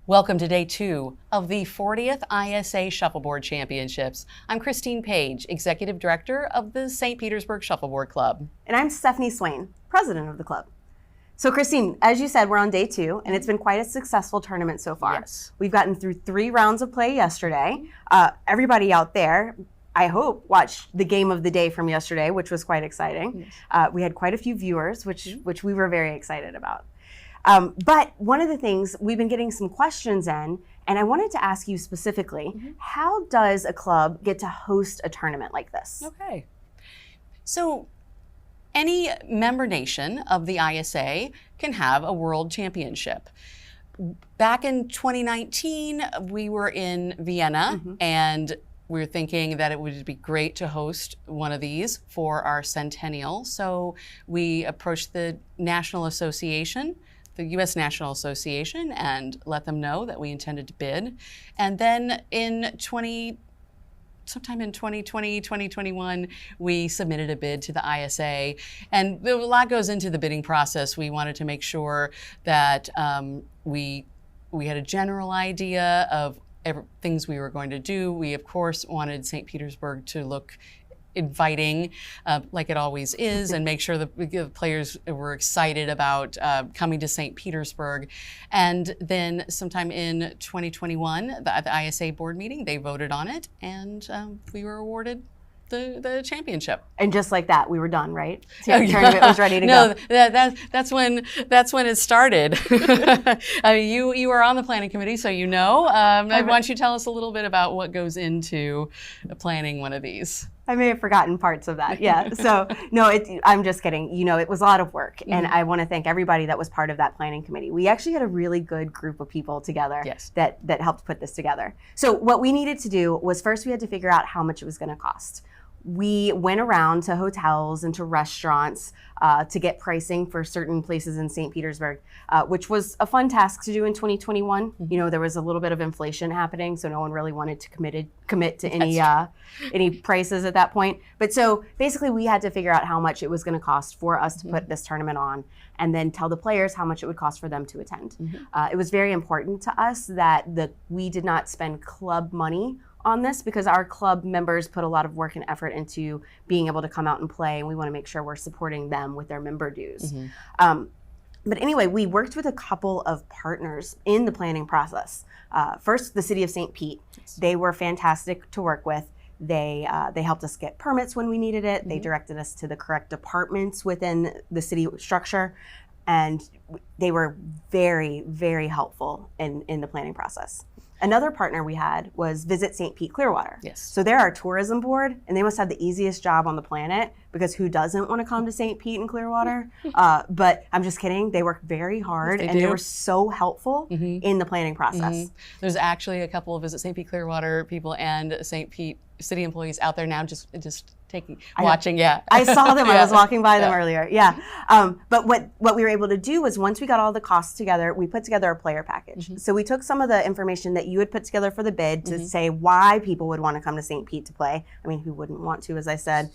Welcome to day 2 of the 40th ISA Shuffleboard Championships. I'm Christine Page, Executive Director of the St. Petersburg Shuffleboard Club. And I'm Stephanie Swain, President of the club. So Christine, as you said, we're on day 2, and it's been quite a successful tournament so far. Yes. We've gotten through 3 rounds of play yesterday. Everybody out there, I hope, watched the game of the day from yesterday, which was quite exciting. Yes. We had quite a few viewers, which we were very excited about. But one of the things, we've been getting some questions in, and I wanted to ask you specifically, how does a club get to host a tournament like this? Okay. So any member nation of the ISA can have a world championship. Back in 2019, we were in Vienna, and we were thinking that it would be great to host one of these for our centennial. So we approached the National Association, the U.S. National Association, and let them know that we intended to bid. And then sometime in 2020, 2021, we submitted a bid to the ISA. And a lot goes into the bidding process. We wanted to make sure that we had a general idea of things we were going to do. We, of course, wanted St. Petersburg to look inviting, like it always is, and make sure the players were excited about coming to St. Petersburg. And then sometime in 2021, at the ISA board meeting, they voted on it, and we were awarded the championship. And just like that, we were done, right? So the tournament was ready to go. No, that's when it started. I mean, you are on the planning committee, so you know. Why don't you tell us a little bit about what goes into planning one of these? I may have forgotten parts of that. Yeah. So no, I'm just kidding. You know, it was a lot of work, and I want to thank everybody that was part of that planning committee. We actually had a really good group of people together that helped put this together. So what we needed to do was first we had to figure out how much it was going to cost. We went around to hotels and to restaurants to get pricing for certain places in St. Petersburg, which was a fun task to do in 2021. You know, there was a little bit of inflation happening, so no one really wanted to commit to any prices at that point. But so basically we had to figure out how much it was going to cost for us to put this tournament on, and then tell the players how much it would cost for them to attend. It was very important to us that we did not spend club money on this, because our club members put a lot of work and effort into being able to come out and play, and we want to make sure we're supporting them with their member dues. But anyway, we worked with a couple of partners in the planning process. First, the city of St. Pete. They were fantastic to work with. They helped us get permits when we needed it. They directed us to the correct departments within the city structure, and they were very, very helpful in the planning process. Another partner we had was Visit St. Pete Clearwater. Yes. So they're our tourism board, and they must have the easiest job on the planet, because who doesn't want to come to St. Pete and Clearwater? But I'm just kidding. They work very hard, and they were so helpful in the planning process. There's actually a couple of Visit St. Pete Clearwater people and St. Pete city employees out there now just watching. Yeah, I saw them. I was walking by them earlier. Yeah. But what we were able to do was, once we got all the costs together, we put together a player package. So we took some of the information that you had put together for the bid to say why people would want to come to St. Pete to play. I mean, who wouldn't want to, as I said,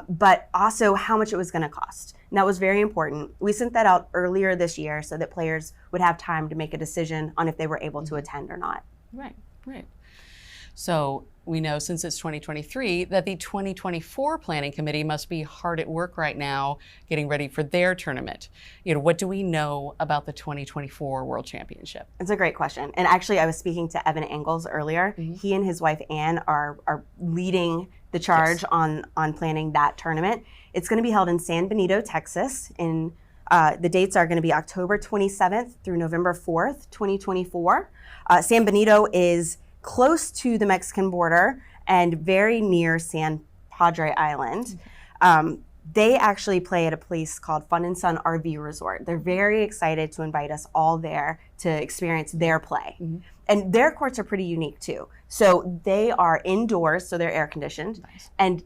but also how much it was going to cost. And that was very important. We sent that out earlier this year so that players would have time to make a decision on if they were able to attend or not. Right. So we know, since it's 2023, that the 2024 planning committee must be hard at work right now getting ready for their tournament. You know, what do we know about the 2024 World Championship? It's a great question. And actually, I was speaking to Evan Engels earlier. He and his wife, Ann, are leading the charge on planning that tournament. It's going to be held in San Benito, Texas. The dates are going to be October 27th through November 4th, 2024. San Benito is close to the Mexican border and very near San Padre Island. They actually play at a place called Fun and Sun RV Resort. They're very excited to invite us all there to experience their play. And their courts are pretty unique too. So they are indoors, so they're air conditioned. And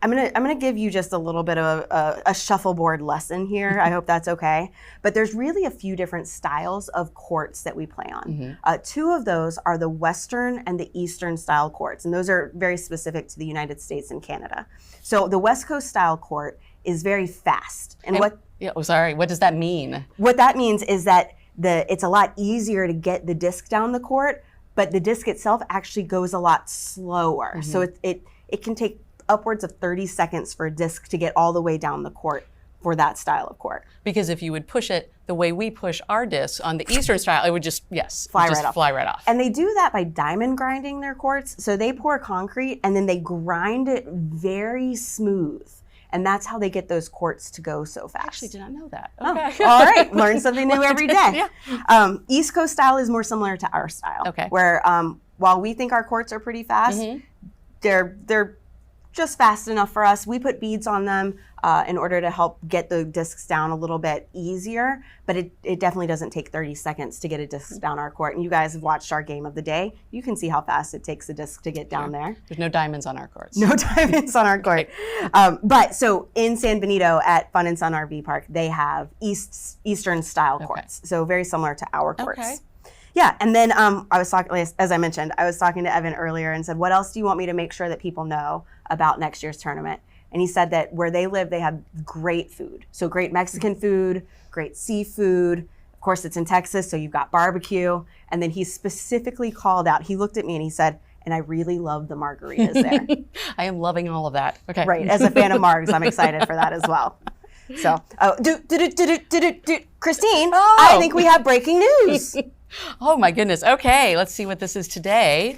I'm gonna give you just a little bit of a shuffleboard lesson here. I hope that's okay. But there's really a few different styles of courts that we play on. 2 of those are the Western and the Eastern style courts, and those are very specific to the United States and Canada. So the West Coast style court is very fast. And what does that mean? What that means is that it's a lot easier to get the disc down the court, but the disc itself actually goes a lot slower. So it can take upwards of 30 seconds for a disc to get all the way down the court for that style of court. Because if you would push it the way we push our discs on the Eastern style, it would just, fly right off. And they do that by diamond grinding their courts. So they pour concrete and then they grind it very smooth. And that's how they get those courts to go so fast. I actually did not know that. Okay. Oh, all right, learn something new every day. East Coast style is more similar to our style. Okay. Where while we think our courts are pretty fast, they're just fast enough for us. We put beads on them in order to help get the discs down a little bit easier, but it definitely doesn't take 30 seconds to get a disc down our court. And you guys have watched our game of the day. You can see how fast it takes a disc to get down there. There's no diamonds on our courts. No diamonds on our court. But so in San Benito at Fun and Sun RV Park, they have Eastern style courts. So very similar to our courts. Okay. Yeah, and then I was talking, as I mentioned, I was talking to Evan earlier and said, what else do you want me to make sure that people know about next year's tournament? And he said that where they live, they have great food. So great Mexican food, great seafood. Of course, it's in Texas, so you've got barbecue. And then he specifically called out, he looked at me and he said, and I really love the margaritas there. I am loving all of that. Okay. Right, as a fan of margs, I'm excited for that as well. So, Christine, I think we have breaking news. Oh my goodness. Okay, let's see what this is today.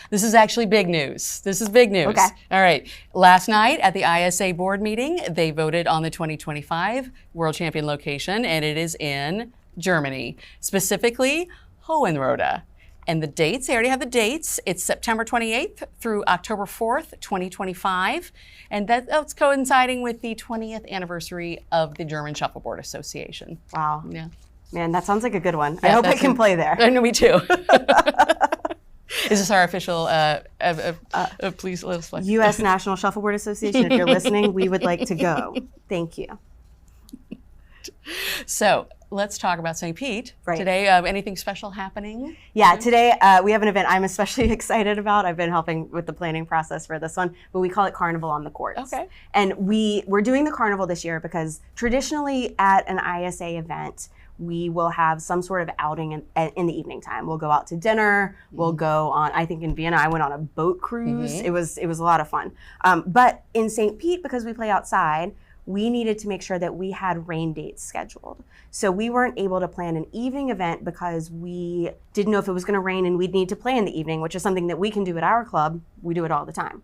This is actually big news. This is big news. Okay. All right. Last night at the ISA board meeting, they voted on the 2025 World Champion location, and it is in Germany, specifically Hohenrode. And the dates, they already have the dates. It's September 28th through October 4th, 2025. And that's coinciding with the 20th anniversary of the German Shuffleboard Association. Wow. Yeah. Man, that sounds like a good one. I hope I can play there. I know, me too. Is this our official, please let us play. U.S. National Shuffleboard Association, if you're listening, we would like to go. Thank you. So let's talk about St. Pete. Right. Today, anything special happening? Yeah, today we have an event I'm especially excited about. I've been helping with the planning process for this one, but we call it Carnival on the Courts. Okay. And we're doing the carnival this year because traditionally at an ISA event, we will have some sort of outing in the evening time. We'll go out to dinner. We'll go on, I think in Vienna, I went on a boat cruise. It was a lot of fun. But in St. Pete, because we play outside, we needed to make sure that we had rain dates scheduled. So we weren't able to plan an evening event because we didn't know if it was going to rain and we'd need to play in the evening, which is something that we can do at our club. We do it all the time.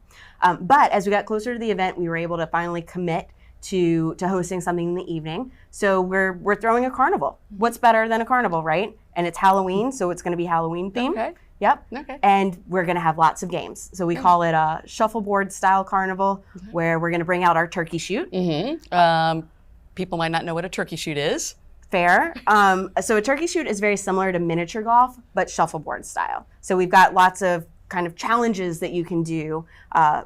But as we got closer to the event, we were able to finally commit to hosting something in the evening. So we're throwing a carnival. What's better than a carnival, right? And it's Halloween, so it's going to be Halloween themed. Okay. Yep. Okay. And we're going to have lots of games. So we call it a shuffleboard style carnival, where we're going to bring out our turkey shoot. People might not know what a turkey shoot is. Fair. So a turkey shoot is very similar to miniature golf, but shuffleboard style. So we've got lots of kind of challenges that you can do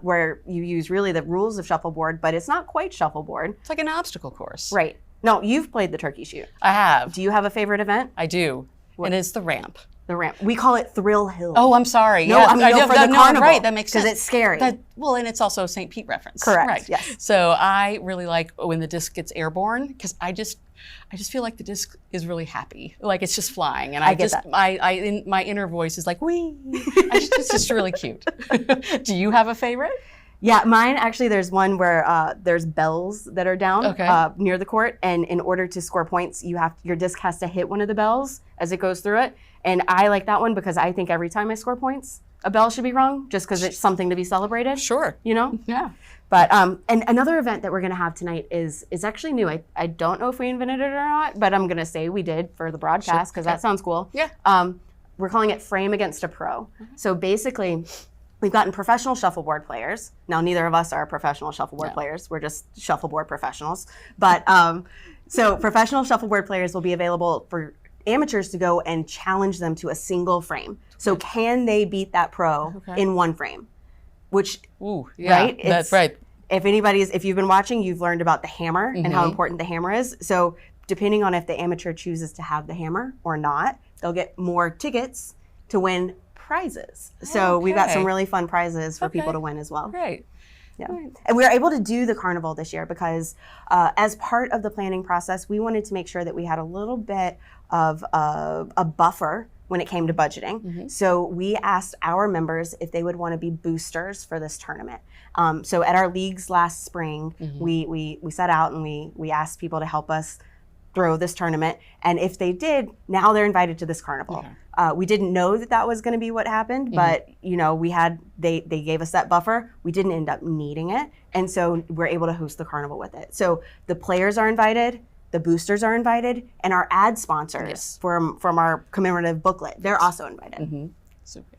where you use really the rules of shuffleboard, but it's not quite shuffleboard. It's like an obstacle course. Right. No, you've played the turkey shoot. I have. Do you have a favorite event? I do. And it's the ramp. The ramp. We call it Thrill Hill. Oh, I'm sorry. No, I mean, for the carnival. Right, that makes sense. Because it's scary. Well, and it's also a St. Pete reference. Correct, right. yes. So I really like when the disc gets airborne, because I just feel like the disc is really happy. Like it's just flying. And I get just, that. my inner voice is like, wee. It's just really cute. Do you have a favorite? Yeah, mine actually, there's one where there's bells that are down near the court, and in order to score points, your disc has to hit one of the bells as it goes through it. And I like that one because I think every time I score points, a bell should be rung, just because it's something to be celebrated. Sure. You know? Yeah. But and another event that we're going to have tonight is actually new. I don't know if we invented it or not, but I'm going to say we did for the broadcast because that sounds cool. Yeah. We're calling it Frame Against a Pro. So basically, we've gotten professional shuffleboard players. Now, neither of us are professional shuffleboard players. We're just shuffleboard professionals. But so professional shuffleboard players will be available for amateurs to go and challenge them to a single frame. So can they beat that pro in one frame? Which, right? That's right. If you've been watching, you've learned about the hammer and how important the hammer is. So depending on if the amateur chooses to have the hammer or not, they'll get more tickets to win prizes. So we've got some really fun prizes for people to win as well. Great. Yeah. And we were able to do the carnival this year because as part of the planning process, we wanted to make sure that we had a little bit of a buffer when it came to budgeting. So we asked our members if they would want to be boosters for this tournament. So at our leagues last spring, we set out and we asked people to help us throw this tournament. And if they did, now they're invited to this carnival. We didn't know that was going to be what happened, but they gave us that buffer. We didn't end up needing it. And so we're able to host the carnival with it. So the players are invited, the boosters are invited, and our ad sponsors from our commemorative booklet, they're also invited. Super.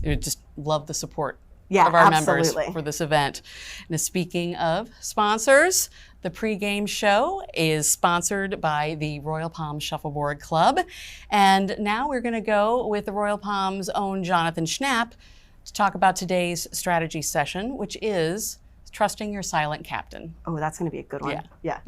We just love the support of our members for this event. Now, speaking of sponsors, the pregame show is sponsored by the Royal Palms Shuffleboard Club. And now we're going to go with the Royal Palms' own Jonathan Schnapp to talk about today's strategy session, which is trusting your silent captain. Oh, that's going to be a good one. Yeah.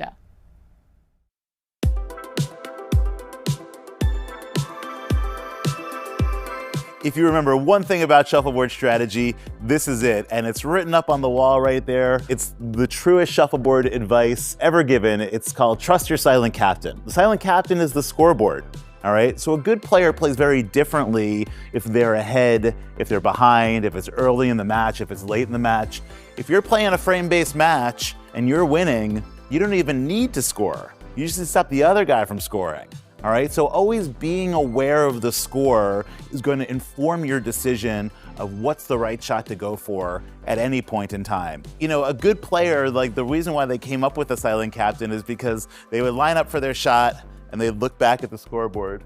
If you remember one thing about shuffleboard strategy, this is it, and it's written up on the wall right there. It's the truest shuffleboard advice ever given. It's called trust your silent captain. The silent captain is the scoreboard, all right? So a good player plays very differently if they're ahead, if they're behind, if it's early in the match, if it's late in the match. If you're playing a frame-based match and you're winning, you don't even need to score. You just stop the other guy from scoring. All right, so always being aware of the score is going to inform your decision of what's the right shot to go for at any point in time. You know, a good player, like the reason why they came up with a silent captain is because they would line up for their shot and they'd look back at the scoreboard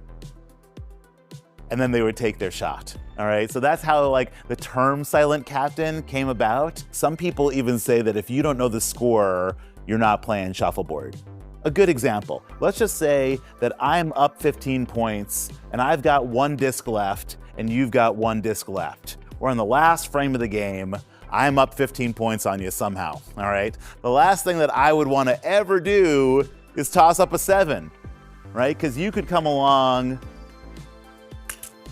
and then they would take their shot. All right, so that's how like the term silent captain came about. Some people even say that if you don't know the score, you're not playing shuffleboard. A good example, let's just say that I'm up 15 points and I've got one disc left and you've got one disc left. We're in the last frame of the game. I'm up 15 points on you somehow, all right? The last thing that I would want to ever do is toss up a 7, right? Because you could come along,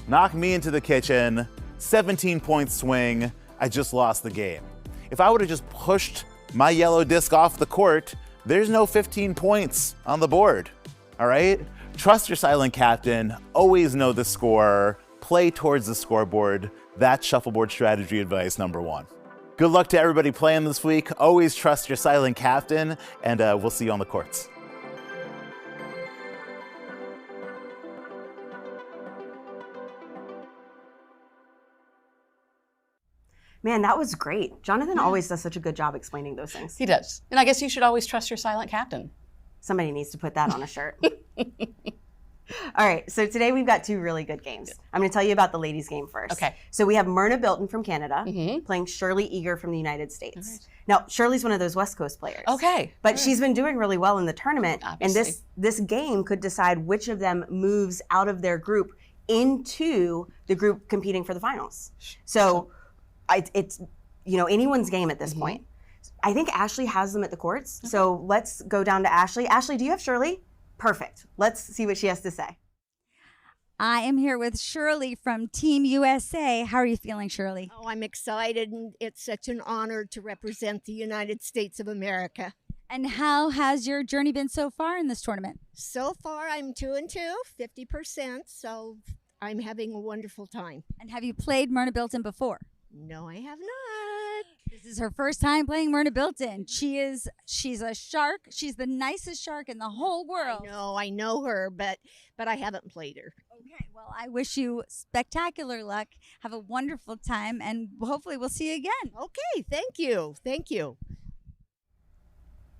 knock me into the kitchen, 17-point swing, I just lost the game. If I would have just pushed my yellow disc off the court, there's no 15 points on the board, all right? Trust your silent captain, always know the score, play towards the scoreboard. That's shuffleboard strategy advice number 1. Good luck to everybody playing this week. Always trust your silent captain, and we'll see you on the courts. Man, that was great. Jonathan always does such a good job explaining those things. He does. And I guess you should always trust your silent captain. Somebody needs to put that on a shirt. All right, so today we've got 2 really good games. I'm going to tell you about the ladies' game first. Okay. So we have Myrna Bilton from Canada playing Shirley Eager from the United States. Right. Now, Shirley's one of those West Coast players. Okay. But she's been doing really well in the tournament. Obviously. And this game could decide which of them moves out of their group into the group competing for the finals. So it's anyone's game at this point. I think Ashley has them at the courts. Okay. So let's go down to Ashley. Ashley, do you have Shirley? Perfect. Let's see what she has to say. I am here with Shirley from Team USA. How are you feeling, Shirley? Oh, I'm excited, and it's such an honor to represent the United States of America. And how has your journey been so far in this tournament? So far, I'm 2-2, 50%, so I'm having a wonderful time. And have you played Myrna Bilton before? No, I have not. This is her first time playing Myrna Bilton. She's a shark. She's the nicest shark in the whole world. I know her, but I haven't played her. Okay, well, I wish you spectacular luck. Have a wonderful time, and hopefully we'll see you again. Okay, thank you. Thank you.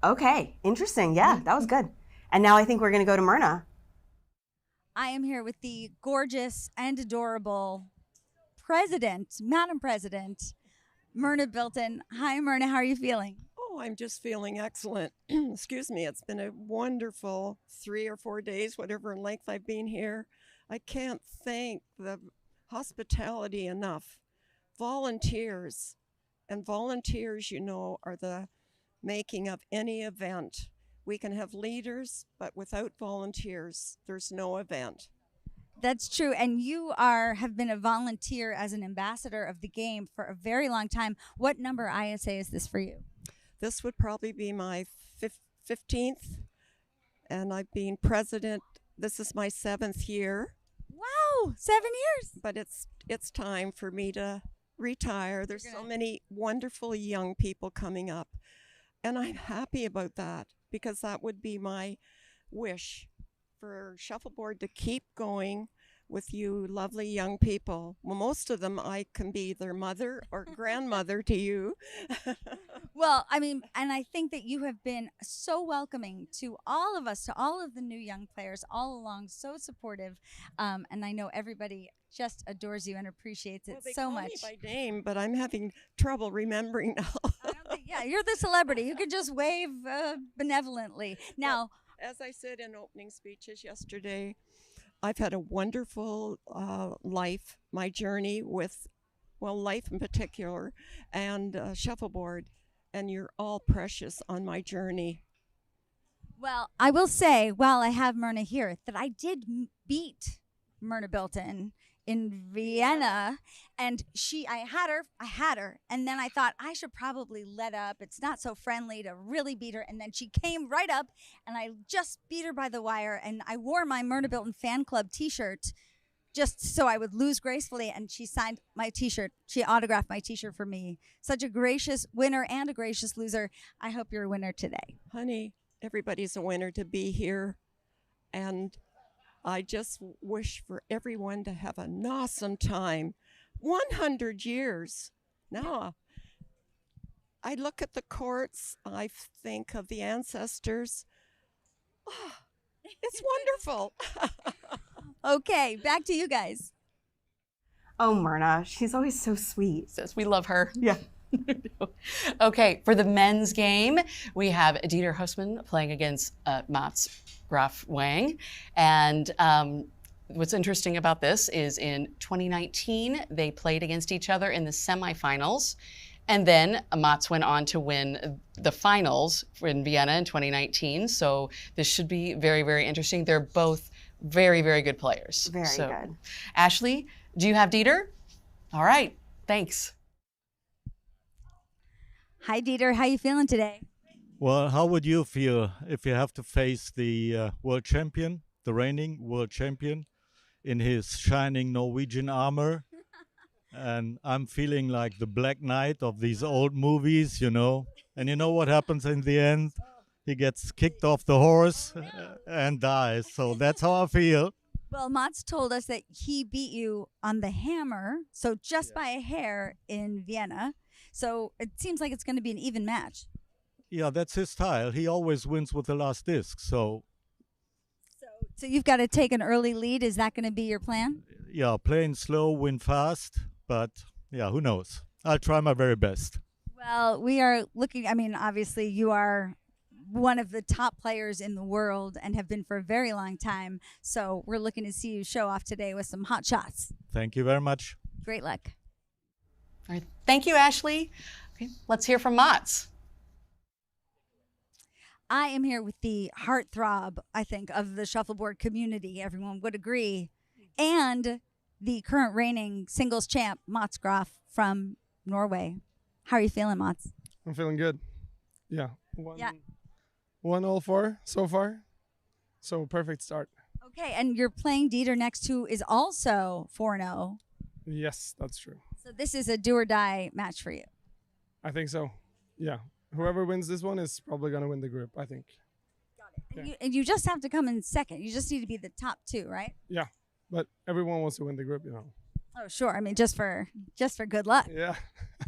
Okay, interesting. Yeah, that was good. And now I think we're going to go to Myrna. I am here with the gorgeous and adorable Madam President, Myrna Bilton. Hi, Myrna. How are you feeling? Oh, I'm just feeling excellent. Excuse me. It's been a wonderful 3 or 4 days, whatever length I've been here. I can't thank the hospitality enough. Volunteers. And volunteers, are the making of any event. We can have leaders, but without volunteers, there's no event. That's true. And you have been a volunteer as an ambassador of the game for a very long time. What number ISA is this for you? This would probably be my 15th, and I've been president. This is my 7th year. Wow, 7 years. But it's time for me to retire. There's so many wonderful young people coming up, and I'm happy about that because that would be my wish for Shuffleboard to keep going with you lovely young people. Well, most of them I can be their mother or grandmother to you. Well, I mean, and I think that you have been so welcoming to all of us, to all of the new young players all along, so supportive. And I know everybody just adores you and appreciates it They so call much. me by name, but I'm having trouble remembering now. Yeah, you're the celebrity. You can just wave benevolently. Now, as I said in opening speeches yesterday, I've had a wonderful life, my journey with, well, life in particular, and Shuffleboard, and you're all precious on my journey. well, I will say, while I have Myrna here, that I did beat Myrna Bilton in Vienna, and I had her, and then I thought I should probably let up. It's not so friendly to really beat her, and then she came right up, and I just beat her by the wire, and I wore my Myrna Bilton fan club T-shirt just so I would lose gracefully, and she signed my T-shirt. She autographed my T-shirt for me. Such a gracious winner and a gracious loser. I hope you're a winner today. Honey, everybody's a winner to be here, and I just wish for everyone to have an awesome time. 100 years. Now, I look at the courts, I think of the ancestors. Oh, it's wonderful. Okay, back to you guys. Oh, Myrna, she's always so sweet. Says we love her. Yeah. Okay, for the men's game, we have Dieter Hussmann playing against Mats Graf Wang. And what's interesting about this is in 2019, they played against each other in the semifinals. And then Mats went on to win the finals in Vienna in 2019. So this should be very, very interesting. They're both very, very good players. Very good. Ashley, do you have Dieter? All right, thanks. Hi, Dieter. How you feeling today? Well, how would you feel if you have to face the world champion, the reigning world champion, in his shining Norwegian armor? And I'm feeling like the Black Knight of these old movies, you know. And you know what happens in the end? He gets kicked off the horse and dies. So that's how I feel. Well, Mats told us that he beat you on the hammer, so just by a hair in Vienna. So it seems like it's going to be an even match. Yeah, that's his style. He always wins with the last disc. So you've got to take an early lead. Is that going to be your plan? yeah, playing slow, win fast. But yeah, who knows? I'll try my very best. Well, we are looking, I mean, obviously you are one of the top players in the world and have been for a very long time. So we're looking to see you show off today with some hot shots. Thank you very much. Great luck. All right, thank you, Ashley. Okay, let's hear from Mats. I am here with the heartthrob, I think, of the shuffleboard community. Everyone would agree. And the current reigning singles champ, Mats Graf from Norway. How are you feeling, Mats? I'm feeling good. Yeah. Yeah. 1-4 so far. So perfect start. Okay, and you're playing Dieter next, who is also 4-0. Yes, that's true. So this is a do or die match for you. I think so. Yeah. Whoever wins this one is probably going to win the group, I think. Got it. And you just have to come in second. You just need to be the top two, right? Yeah. But everyone wants to win the group, you know. Oh, sure. I mean, just for good luck. Yeah,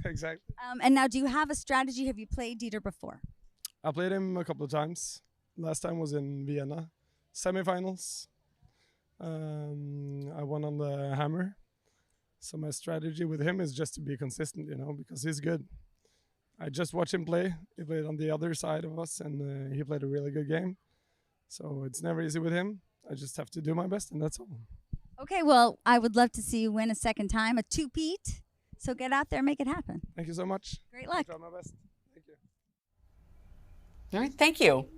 exactly. And now, do you have a strategy? Have you played Dieter before? I played him a couple of times. Last time was in Vienna, semifinals. I won on the hammer. So my strategy with him is just to be consistent, you know, because he's good. I just watched him play. He played on the other side of us, and he played a really good game. So it's never easy with him. I just have to do my best, and that's all. Okay, well, I would love to see you win a second time, a two-peat. So get out there and make it happen. Thank you so much. Great luck. I'll try my best. Thank you. All right, thank you.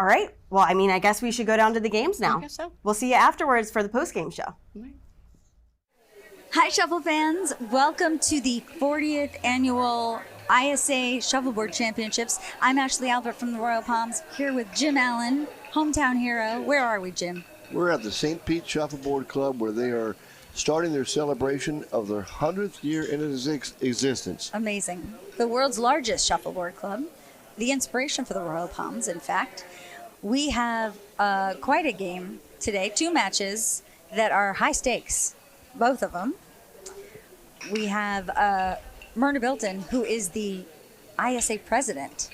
All right. Well, I mean, I guess we should go down to the games now. I guess so. We'll see you afterwards for the post-game show. Hi, Shuffle fans. Welcome to the 40th annual ISA Shuffleboard Championships. I'm Ashley Albert from the Royal Palms, here with Jim Allen, hometown hero. Where are we, Jim? We're at the St. Pete Shuffleboard Club, where they are starting their celebration of their 100th year in existence. Amazing. The world's largest shuffleboard club, the inspiration for the Royal Palms, in fact. We have quite a game today, 2 matches that are high stakes, both of them. We have Myrna Bilton, who is the ISA president.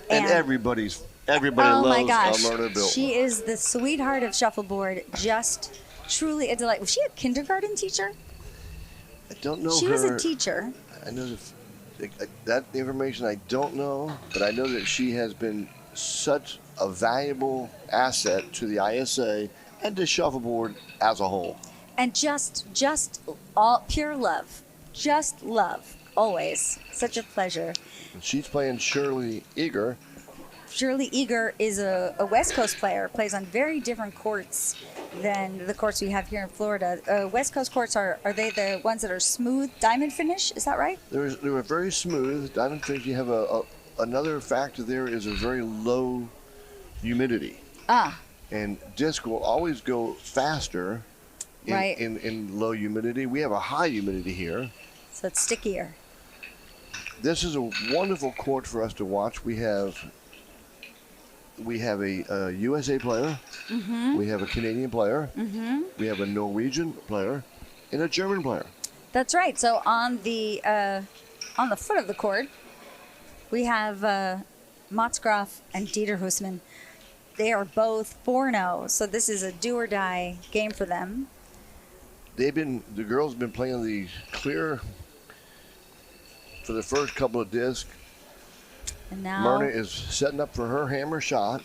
And everybody oh loves my gosh. Myrna Bilton. She is the sweetheart of shuffleboard, just truly a delight. Was she a kindergarten teacher? I don't know She her. was a teacher. I know that information I don't know, but I know that she has been such a valuable asset to the ISA and to shuffleboard as a whole. And just all pure love. Just love. Always. Such a pleasure. And she's playing Shirley Eager. Shirley Eager is a West Coast player, plays on very different courts than the courts we have here in Florida. West Coast courts, are they the ones that are smooth diamond finish? Is that right? They were very smooth. Diamond finish, you have another factor there is a very low humidity. And disc will always go faster in low humidity. We have a high humidity here. So it's stickier. This is a wonderful court for us to watch. We have a USA player. Mm-hmm. We have a Canadian player. Mm-hmm. We have a Norwegian player and a German player. That's right. So on the foot of the court, we have Mats Graf and Dieter Hussmann. They are both 4-0, so this is a do or die game for them. The girls have been playing the clear for the first couple of discs. And now Myrna is setting up for her hammer shot.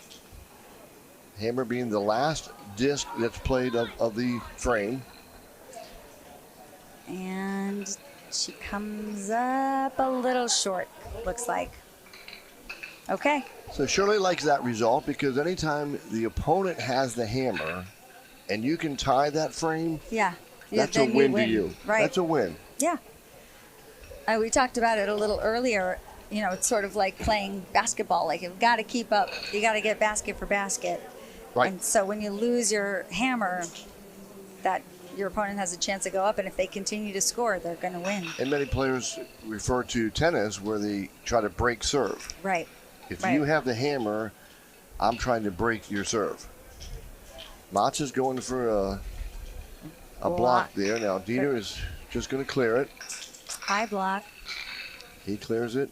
Hammer being the last disc that's played of the frame. And she comes up a little short, looks like. Okay. So Shirley likes that result because anytime the opponent has the hammer and you can tie that frame, that's a win to you. Right. That's a win. Yeah. We talked about it a little earlier. You know, it's sort of like playing basketball. Like, you've got to keep up. You got to get basket for basket. Right. And so when you lose your hammer, that your opponent has a chance to go up, and if they continue to score, they're going to win. And many players refer to tennis where they try to break serve. Right. If you have the hammer, I'm trying to break your serve. Mats is going for a block there. Now, Dieter is just going to clear it. High block. He clears it.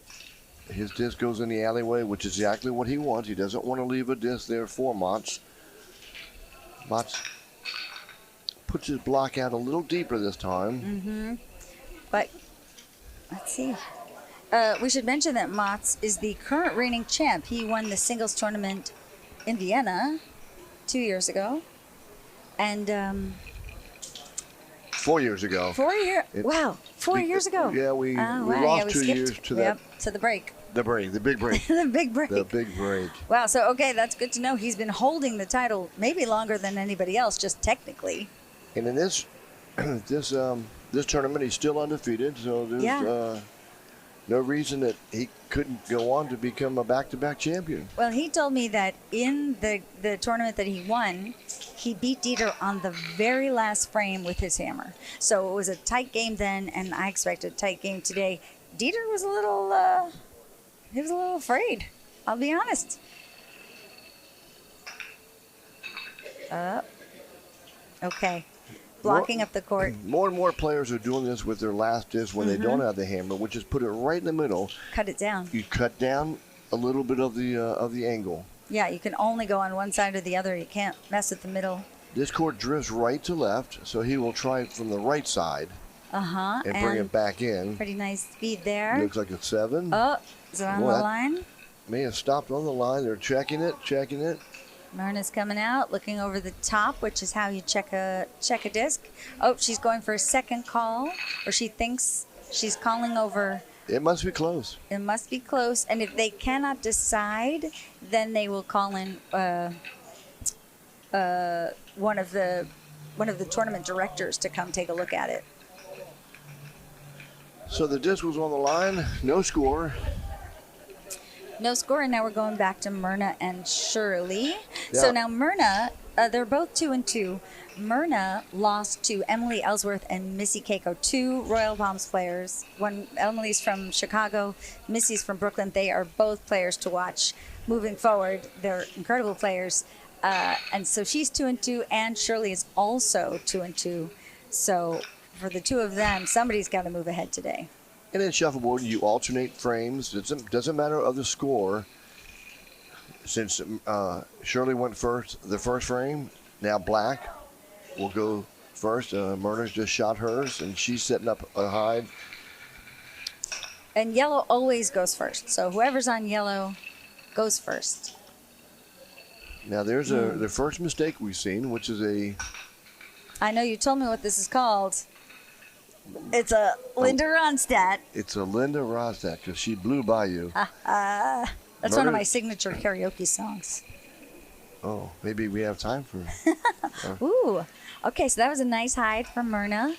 His disc goes in the alleyway, which is exactly what he wants. He doesn't want to leave a disc there for Mats. Mats puts his block out a little deeper this time. Mm-hmm. But let's see. We should mention that Mats is the current reigning champ. He won the singles tournament in Vienna 2 years ago. And 4 years ago. 4 years. Wow. 4 years ago. Yeah, we lost 2 years to that. To the break. The break, the big break. The big break. The big break. Wow. So, okay, that's good to know. He's been holding the title maybe longer than anybody else, just technically. And in this tournament, he's still undefeated. So there's no reason that he couldn't go on to become a back-to-back champion. Well, he told me that in the tournament that he won, he beat Dieter on the very last frame with his hammer. So it was a tight game then, and I expect a tight game today. Dieter was a little, afraid. I'll be honest. Okay. Blocking up the court. More and more players are doing this with their last disc when they don't have the hammer, which is put it right in the middle. Cut it down. You cut down a little bit of the angle. Yeah, you can only go on one side or the other. You can't mess with the middle. This court drifts right to left, so he will try it from the right side. And bring it back in. Pretty nice speed there. Looks like it's 7. Oh, is it on the line? May have stopped on the line. They're checking it. Myrna's coming out, looking over the top, which is how you check a disc. Oh, she's going for a second call, or she thinks she's calling over It must be close. It must be close. And if they cannot decide, then they will call in one of the tournament directors to come take a look at it. So the disc was on the line, no score. No score, and now we're going back to Myrna and Shirley. Yeah. So now Myrna, they're both 2-2. Myrna lost to Emily Ellsworth and Missy Keiko, two Royal Palms players. One, Emily's from Chicago, Missy's from Brooklyn. They are both players to watch moving forward. They're incredible players. And so she's 2-2, and Shirley is also 2-2. So for the two of them, somebody's got to move ahead today. And in shuffleboard, you alternate frames. It doesn't matter of the score. Since Shirley went first, the first frame, now black will go first. Myrna's just shot hers, and she's setting up a hide. And yellow always goes first. So whoever's on yellow goes first. Now there's the first mistake we've seen, which is a... I know you told me what this is called. It's a Linda Ronstadt. It's a Linda Ronstadt, because she blew by you. That's one of my signature karaoke songs. Oh, maybe we have time for... Ooh. Okay, so that was a nice hide from Myrna.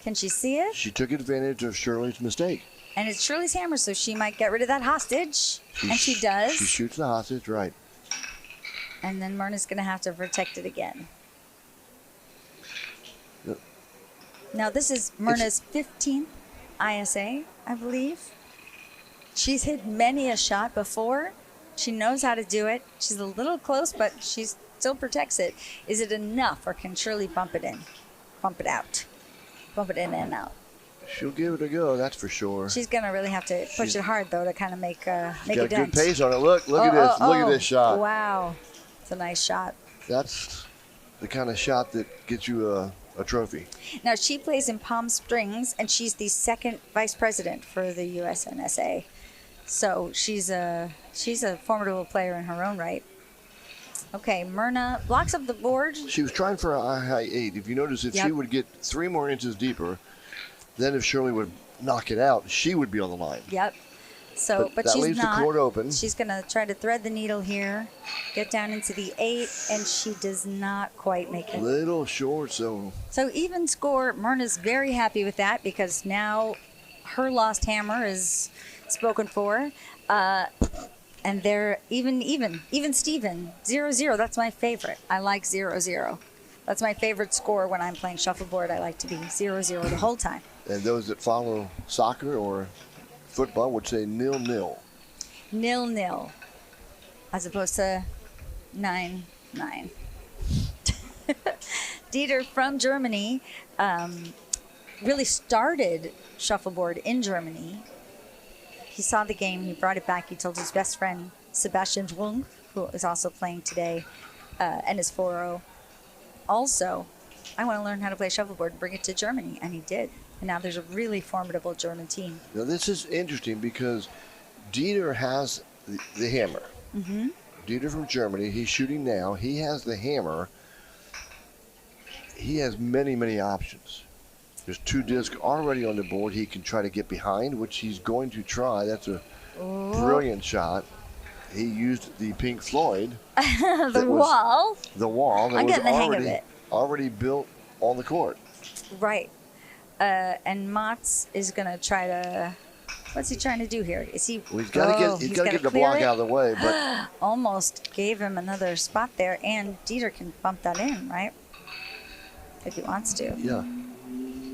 Can she see it? She took advantage of Shirley's mistake. And it's Shirley's hammer, so she might get rid of that hostage. And she does. She shoots the hostage, right. And then Myrna's going to have to protect it again. Now, this is Myrna's 15th ISA, I believe. She's hit many a shot before. She knows how to do it. She's a little close, but she still protects it. Is it enough, or can Shirley bump it in? Bump it out. Bump it in and out. She'll give it a go, that's for sure. She's going to really have to push it hard, though, to kind of make a dent. Got good pace on it. Look at this. Look at this shot. Wow. It's a nice shot. That's the kind of shot that gets you a trophy. Now, she plays in Palm Springs, and she's the second vice president for the USNSA. So she's a formidable player in her own right. Okay, Myrna blocks up the board. She was trying for a high 8. If you notice, if she would get 3 more inches deeper, then if Shirley would knock it out, she would be on the line. Yep. So, but that she's leaves not. the court open. She's going to try to thread the needle here, get down into the 8, and she does not quite make it. Little short, so. So even score. Myrna's very happy with that, because now her lost hammer is spoken for. And they're even Steven, 0-0. That's my favorite. I like 0-0. That's my favorite score when I'm playing shuffleboard. I like to be 0-0 the whole time. And those that follow soccer or football would say 0-0. 0-0, as opposed to 9-9. Dieter from Germany really started shuffleboard in Germany. He saw the game, he brought it back, he told his best friend, Sebastian Jung, who is also playing today, and his 4-0. Also, I want to learn how to play shuffleboard and bring it to Germany, and he did. And now there's a really formidable German team. Now this is interesting because Dieter has the hammer. Mm-hmm. Dieter from Germany, he's shooting now. He has the hammer. He has many, many options. There's 2 discs already on the board he can try to get behind, which he's going to try. That's a brilliant shot. He used the Pink Floyd. The wall. The wall that I'm was getting the hang of it. Already built on the court. Right. And Mats is going to try to... What's he trying to do here? Is he... Well, he's got to get the block out of the way, but... Almost gave him another spot there, and Dieter can bump that in, right? If he wants to. Yeah.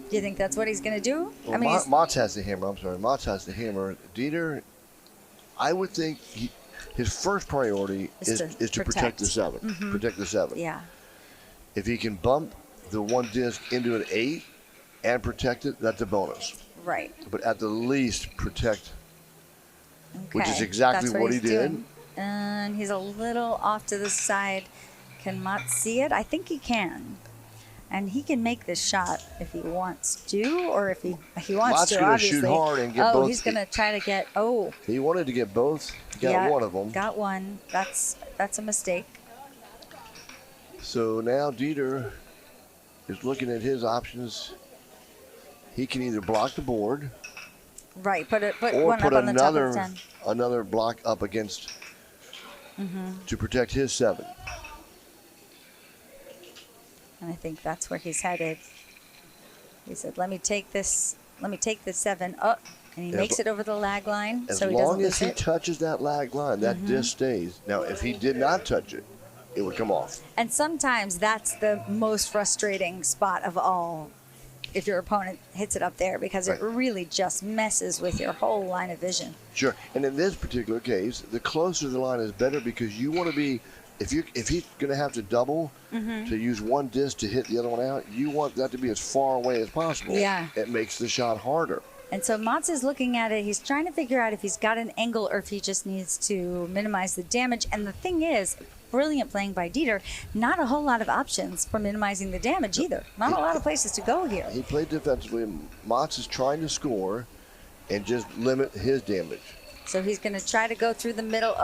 Do you think that's what he's going to do? Well, Mats has the hammer. I'm sorry. Mats has the hammer. Dieter, I would think his first priority is to protect the 7. Mm-hmm. Protect the 7. Yeah. If he can bump the 1 disc into an 8 and protect it, that's a bonus. Right. But at the least, protect, which is Okay, exactly that's what he he's did. doing. And he's a little off to the side. Can Mats see it? I think he can. And he can make this shot if he wants to, or if he wants Mats to, gonna obviously. shoot hard and get both. He's going to try to get, He wanted to get both. He got one of them. Got one. That's a mistake. So now Dieter is looking at his options. He can either block the board Right, put or one put up on the top of the 10. another block up against to protect his 7. And I think that's where he's headed. He said, let me take this 7 up. And he makes it over the lag line, so he doesn't lose it. As long as he touches that lag line, that disc stays. Now, if he did not touch it, it would come off. And sometimes that's the most frustrating spot of all, if your opponent hits it up there, because it really just messes with your whole line of vision. Sure. And in this particular case, the closer the line is better, because you want to be, if he's going to have to double to use one disc to hit the other one out, you want that to be as far away as possible. Yeah. It makes the shot harder. And so Mats is looking at it. He's trying to figure out if he's got an angle or if he just needs to minimize the damage. And the thing is, brilliant playing by Dieter, not a whole lot of options for minimizing the damage either. Not a lot of places to go here. He played defensively. Mats is trying to score and just limit his damage. So he's going to try to go through the middle.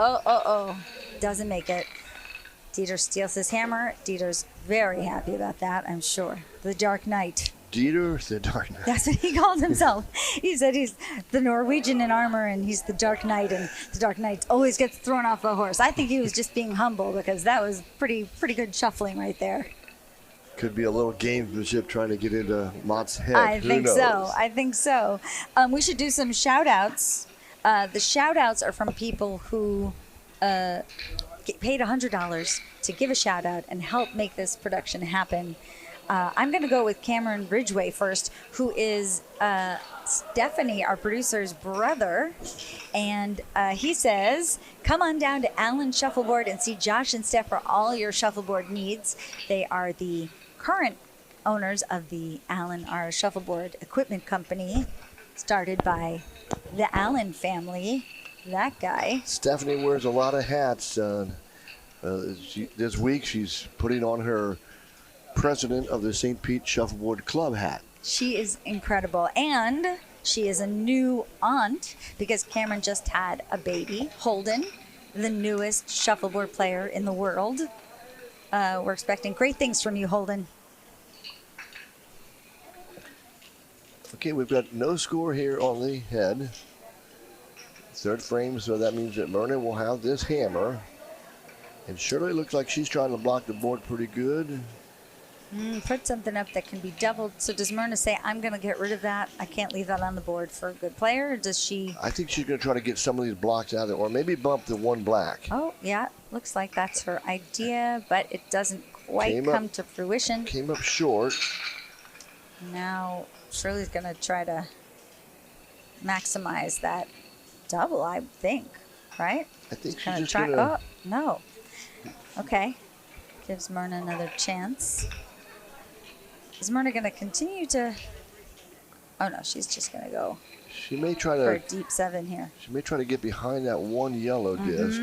Doesn't make it. Dieter steals his hammer. Dieter's very happy about that, I'm sure. The Dark Knight. Dieter, the Dark Knight. That's what he called himself. He said he's the Norwegian in armor and he's the Dark Knight, and the Dark Knight always gets thrown off a horse. I think he was just being humble, because that was pretty good shuffling right there. Could be a little gamesmanship trying to get into Mott's head. I Who think knows? so. I think so. We should do some shout outs. The shout outs are from people who get paid $100 to give a shout out and help make this production happen. I'm going to go with Cameron Ridgway first, who is Stephanie, our producer's brother. And he says, come on down to Allen Shuffleboard and see Josh and Steph for all your shuffleboard needs. They are the current owners of the Allen R Shuffleboard Equipment Company, started by the Allen family. That guy. Stephanie wears a lot of hats. This week she's putting on her president of the St. Pete Shuffleboard Club hat. She is incredible. And she is a new aunt, because Cameron just had a baby, Holden, the newest shuffleboard player in the world. We're expecting great things from you, Holden. Okay, we've got no score here on the head. Third frame, so that means that Myrna will have this hammer. And Shirley looks like she's trying to block the board pretty good. Put something up that can be doubled. So does Myrna say, I'm going to get rid of that? I can't leave that on the board for a good player? Or does she? I think she's going to try to get some of these blocks out of there, or maybe bump the one black. Oh, yeah. Looks like that's her idea, but it doesn't quite come to fruition. Came up short. Now Shirley's going to try to maximize that double, I think, right? I think she's gonna just try. going to... Oh, no. Okay. Gives Myrna another chance. Is Myrna going to continue to... Oh, no, she's just going to go She may try for a to... deep 7 here. She may try to get behind that one yellow disc.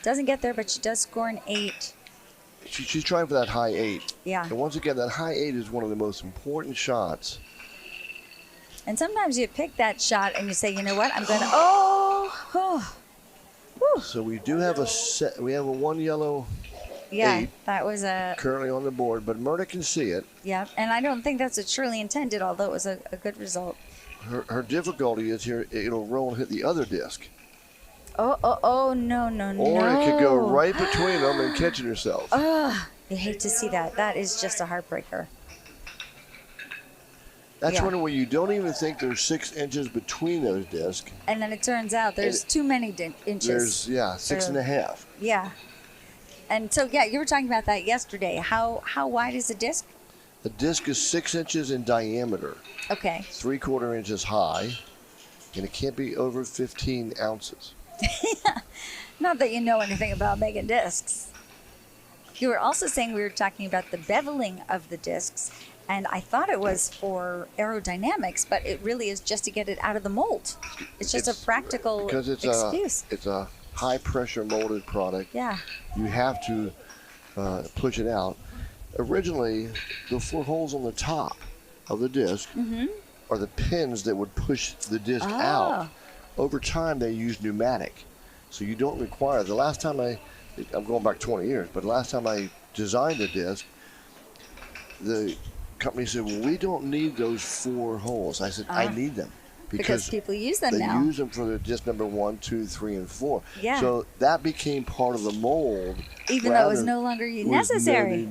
Doesn't get there, but she does score an 8. She's trying for that high 8. Yeah. And once again, that high 8 is one of the most important shots. And sometimes you pick that shot and you say, you know what, I'm going to... Oh! Whew. So we do have we have a one yellow... Yeah, 8 that was a... currently on the board, but Myrna can see it. Yeah, and I don't think that's what Shirley intended, although it was a good result. Her difficulty is here, it'll roll and hit the other disc. No. Or it could go right between them and catch it herself. You hate to see that. That is just a heartbreaker. That's one where you don't even think there's 6 inches between those discs. And then it turns out there's too many inches. There's, 6.5. Yeah. And so, you were talking about that yesterday. How wide is the disc? The disc is 6 inches in diameter. Okay. 3/4 inches high, and it can't be over 15 ounces. Not that you know anything about making discs. You were also saying we were talking about the beveling of the discs, and I thought it was for aerodynamics, but it really is just to get it out of the mold. It's just a practical excuse. It's a high-pressure molded product. Yeah. You have to push it out. Originally, the 4 holes on the top of the disc are the pins that would push the disc out. Over time, they use pneumatic, so you don't require. The last time I'm going back 20 years, but the last time I designed a disc, the company said, well, we don't need those 4 holes. I said, I need them because people use them they now. They use them for the disc number 1, 2, 3, and 4. Yeah. So that became part of the mold. Even though it was no longer necessary.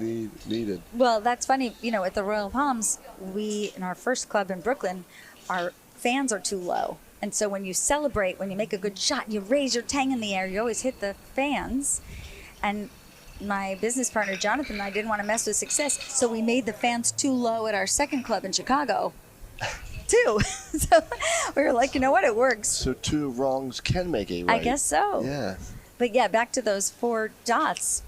Needed. Well, that's funny. You know, at the Royal Palms, in our first club in Brooklyn, our fans are too low. And so when you celebrate, when you make a good shot, you raise your tang in the air, you always hit the fans. And my business partner, Jonathan, and I didn't want to mess with success, so we made the fans too low at our second club in Chicago, too. So we were like, you know what, it works. So 2 wrongs can make a right. I guess so. Yeah. But yeah, back to those 4 dots.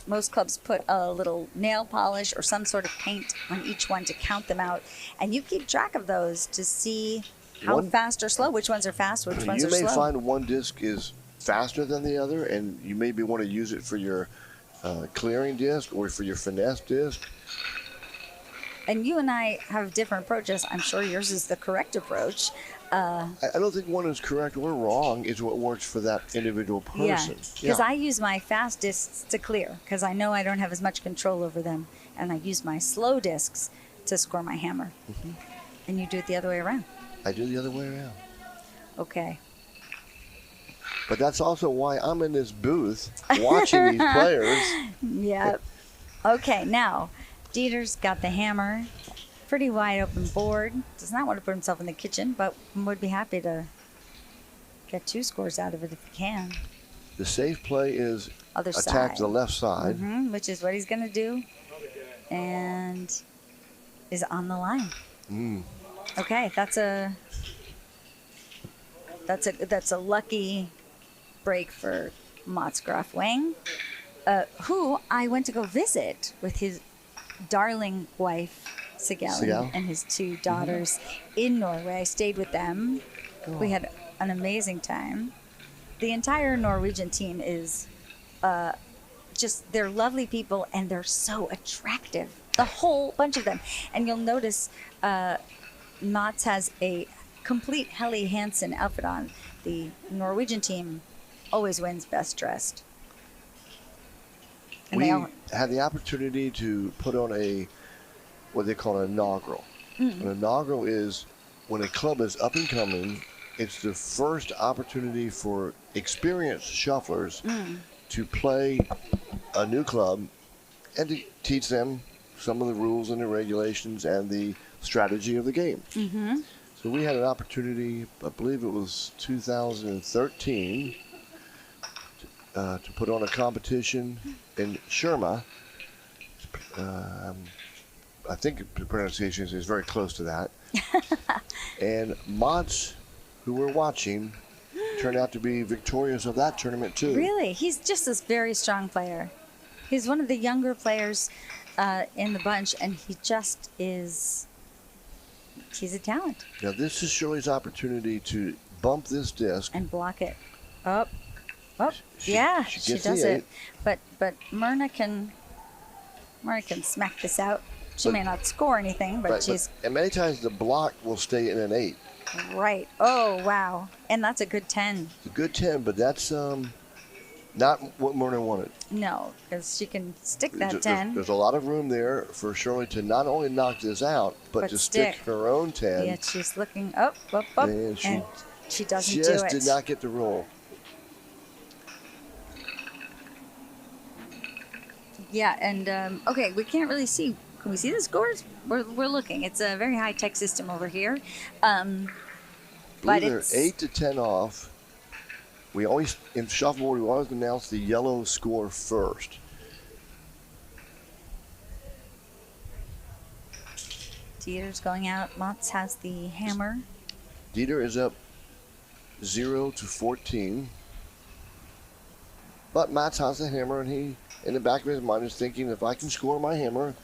Most clubs put a little nail polish or some sort of paint on each one to count them out. And you keep track of those to see how fast or slow, which ones are fast, which ones are slow. You may find one disc is faster than the other, and you maybe want to use it for your clearing disc or for your finesse disc. And you and I have different approaches. I'm sure yours is the correct approach. I don't think one is correct or wrong. It's what works for that individual person. Yeah, because I use my fast discs to clear because I know I don't have as much control over them. And I use my slow discs to score my hammer. Mm-hmm. And you do it the other way around. I do the other way around. Okay. But that's also why I'm in this booth watching these players. Yep. Okay, now, Dieter's got the hammer. Pretty wide open board. Does not want to put himself in the kitchen, but would be happy to get 2 scores out of it if he can. The safe play is Other attack side. the left side. Mm-hmm, which is what he's going to do. And is on the line. Mm. Okay, that's a lucky break for Mats Graf Wang, who I went to go visit with his darling wife, Sigel, and his 2 daughters in Norway. I stayed with them. Cool. We had an amazing time. The entire Norwegian team is they're lovely people, and they're so attractive. The whole bunch of them. And you'll notice Mats has a complete Helly Hansen outfit on. The Norwegian team always wins best dressed. And we had the opportunity to put on what they call an inaugural. An inaugural is when a club is up and coming, it's the first opportunity for experienced shufflers to play a new club and to teach them some of the rules and the regulations and the strategy of the game. Mm-hmm. So we had an opportunity, I believe it was 2013, to put on a competition in Sherma. I think the pronunciation is very close to that. And Mats, who we're watching, turned out to be victorious of that tournament too. Really? He's just a very strong player. He's one of the younger players in the bunch, and he just is... He's a talent. Now this is Shirley's opportunity to bump this disc. And block it. Up. She does it. But Myrna can smack this out. She may not score anything, but she's... And many times the block will stay in an 8. Right. Oh, wow. And that's a good 10. It's a good 10, but that's not what Myrna wanted. No, because she can stick that 10. There's a lot of room there for Shirley to not only knock this out, but to stick her own 10. Yeah, she's looking up, and she doesn't do it. Just did not get the roll. Yeah, and okay, we can't really see. Can we see the scores? We're looking. It's a very high-tech system over here. But it's 8 to 10 off. We always, in Shuffleboard, we always announce the yellow score first. Dieter's going out. Mats has the hammer. Dieter is up 0 to 14. But Mats has the hammer, and he, in the back of his mind, is thinking, if I can score my hammer,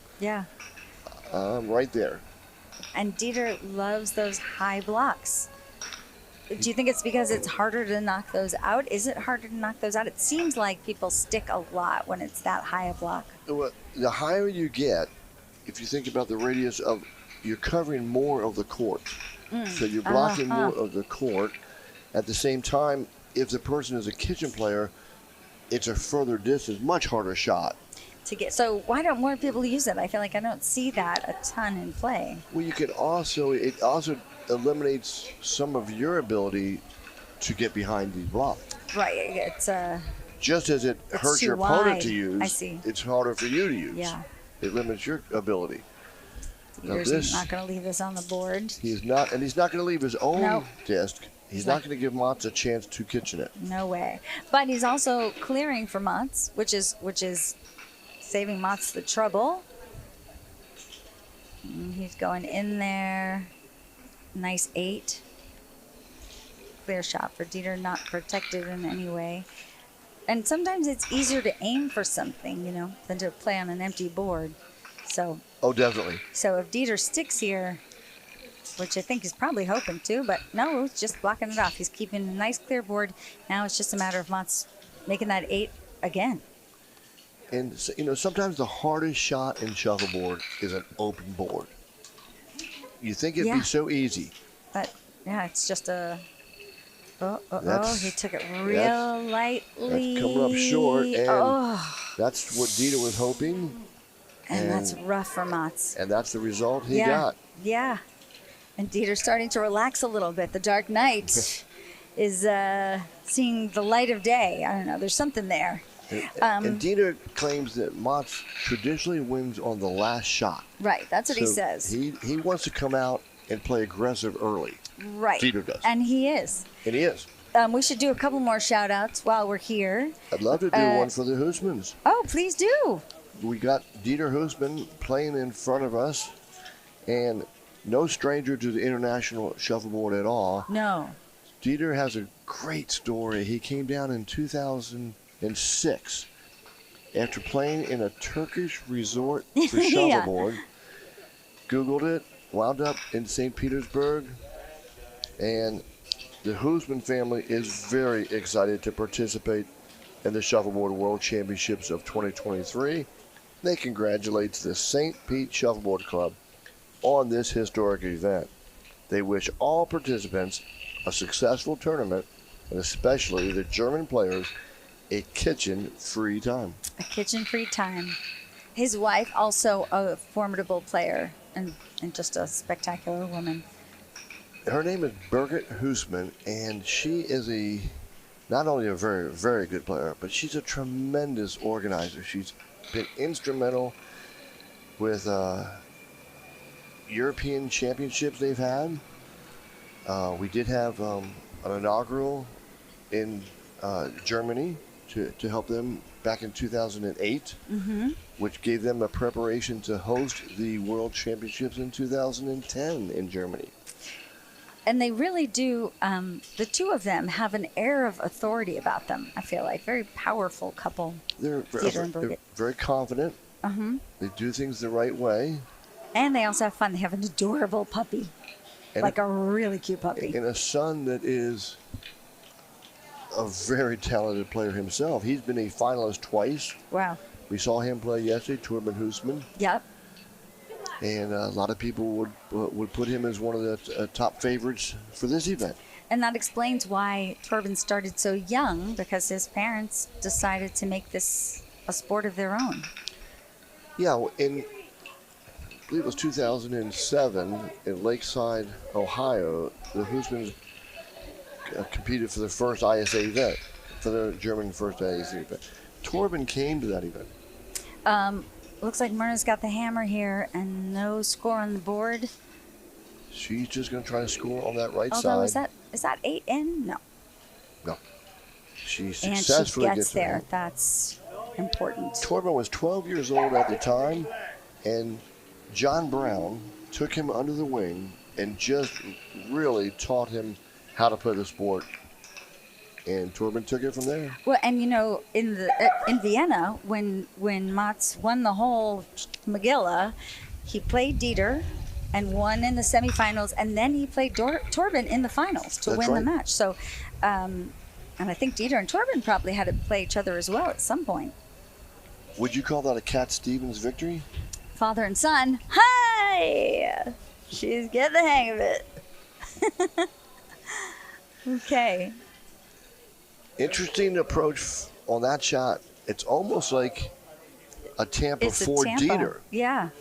I'm right there. And Dieter loves those high blocks. Do you think it's because it's harder to knock those out? Is it harder to knock those out? It seems like people stick a lot when it's that high a block. Well, the higher you get, if you think about the radius of, you're covering more of the court. So you're blocking more of the court. At the same time, if the person is a kitchen player, it's a further distance, much harder shot. So why don't more people use it? I feel like I don't see that a ton in play. Well, you can also, it also eliminates some of your ability to get behind the block. Right. It's just as it hurts too your opponent to wide. use. I see. It's harder for you to use. Yeah. It limits your ability. He's not going to leave this on the board. He's not, and he's not going to leave his own disc. He's not going to give Motts a chance to kitchen it. No way. But he's also clearing for Motts, which is saving Motts the trouble. And he's going in there. Nice 8. Clear shot for Dieter, not protected in any way. And sometimes it's easier to aim for something, than to play on an empty board. So. Oh, definitely. So if Dieter sticks here, which I think he's probably hoping to, but no, he's just blocking it off. He's keeping a nice clear board. Now it's just a matter of Motts making that 8 again. And, sometimes the hardest shot in shuffleboard is an open board. You think it'd be so easy. But, yeah, it's just a... he took it real lightly. That's coming up short, and that's what Dieter was hoping. And that's rough for Motts. And that's the result he got. Yeah. And Dieter's starting to relax a little bit. The Dark Knight is seeing the light of day. I don't know. There's something there. And Dieter claims that Motts traditionally wins on the last shot. Right. That's what he says. He wants to come out and play aggressive early. Right. Dieter does. And he is. And he is. We should do a couple more shout-outs while we're here. I'd love to do one for the Hoosmans. Oh, please do. We got Dieter Hoosman playing in front of us, and no stranger to the international shuffleboard at all. No. Dieter has a great story. He came down in 2006 after playing in a Turkish resort for shuffleboard. Googled it, wound up in St. Petersburg, and the Hoosman family is very excited to participate in the Shuffleboard World Championships of 2023. They congratulate the St. Pete Shuffleboard Club on this historic event. They wish all participants a successful tournament, and especially the German players a kitchen-free time. A kitchen-free time. His wife, also a formidable player and just a spectacular woman. Her name is Birgit Hoosman, and she is not only a very, very good player, but she's a tremendous organizer. She's been instrumental with European championships they've had. We did have an inaugural in Germany to help them back in 2008, which gave them a preparation to host the World Championships in 2010 in Germany. And they really do, the two of them have an air of authority about them, I feel like. Very powerful couple. They're very confident. They do things the right way. And they also have fun. They have an adorable puppy, like a really cute puppy. And a son that is a very talented player himself. He's been a finalist twice. Wow. We saw him play yesterday, Torben Hoosman. Yep. And a lot of people would put him as one of the top favorites for this event. And that explains why Torben started so young, because his parents decided to make this a sport of their own. Yeah, I believe it was 2007 in Lakeside, Ohio, the Hoosmans competed for the first ISA event, for the German first ISA event. Torben came to that event. Looks like Myrna's got the hammer here and no score on the board. She's just going to try to score on that right side. Although, is that 8 in? No. No. She successfully and she gets there. That's important. Torben was 12 years old at the time, and John Brown took him under the wing and just really taught him how to play the sport. And Torben took it from there. Well, and in Vienna, when Motts won the whole Megillah, he played Dieter and won in the semifinals, and then he played Torben in the finals to win the match. So, and I think Dieter and Torben probably had to play each other as well at some point. Would you call that a Cat Stevens victory? Father and son. Hi! She's getting the hang of it. Okay. Interesting approach on that shot. It's almost like a Tampa for Dieter. Yeah.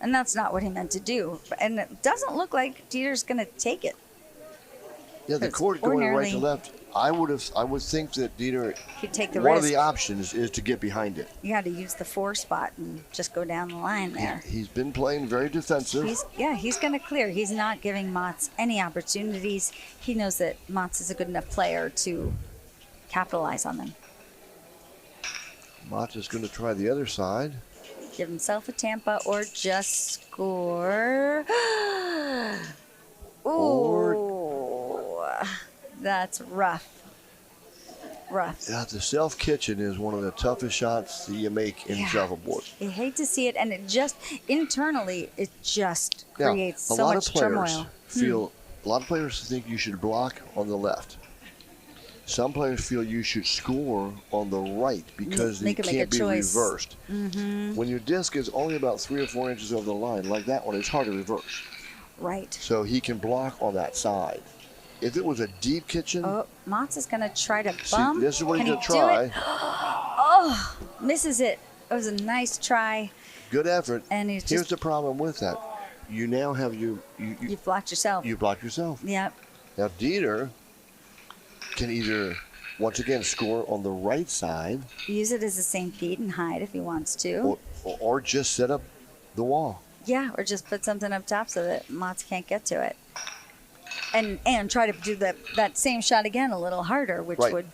And that's not what he meant to do. And it doesn't look like Dieter's going to take it. Yeah, the court going right to left. I would think that Dieter, he'd take the one risk. of the options is to get behind it. You got to use the 4 spot and just go down the line there. He's been playing very defensive. He's going to clear. He's not giving Motz any opportunities. He knows that Motz is a good enough player to capitalize on them. Motz is going to try the other side. Give himself a Tampa or just score. Ooh, that's rough. Yeah, the self kitchen is one of the toughest shots that you make in shuffleboard. You hate to see it, and it just internally it just creates so much turmoil. A lot of players think you should block on the left. Some players feel you should score on the right because it can't be reversed. Mm-hmm. When your disc is only about 3 or 4 inches over the line, like that one, it's hard to reverse. Right. So he can block on that side. If it was a deep kitchen... Oh, Motz is going to try to bump. See, this is what he's going to try. Oh, misses it. It was a nice try. Good effort. And here's the problem with that. You now have you blocked yourself. You blocked yourself. Yep. Now, Dieter can either, once again, score on the right side. Use it as a St. Pete and hide if he wants to. Or just set up the wall. Yeah, or just put something up top so that Motz can't get to it. And try to do that same shot again a little harder, which would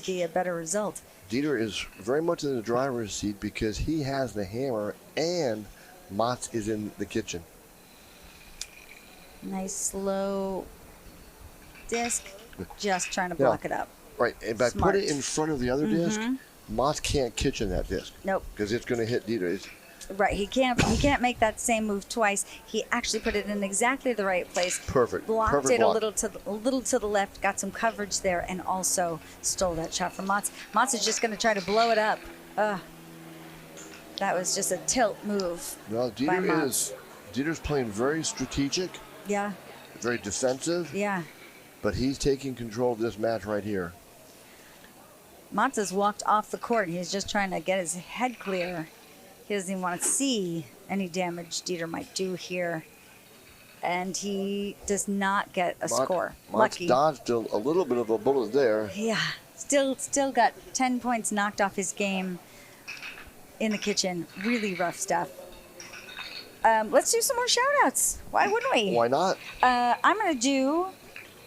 be a better result. Dieter is very much in the driver's seat because he has the hammer and Motz is in the kitchen. Nice slow disc, just trying to block it up. Right, and by putting it in front of the other disc, Motz can't kitchen that disc. Nope. Because it's going to hit Dieter. Right, he can't make that same move twice. He actually put it in exactly the right place. Perfect. Blocked it a little to the left, got some coverage there, and also stole that shot from Motz. Motz is just going to try to blow it up. That was just a tilt move. No, Dieter's playing very strategic. Yeah. Very defensive. Yeah. But he's taking control of this match right here. Motz has walked off the court. He's just trying to get his head clear. He doesn't even want to see any damage Dieter might do here. And he does not get a score. Lucky. Motz dodged a little bit of a bullet there. Yeah. Still got 10 points knocked off his game in the kitchen. Really rough stuff. Let's do some more shout-outs. Why wouldn't we? Why not? I'm going to do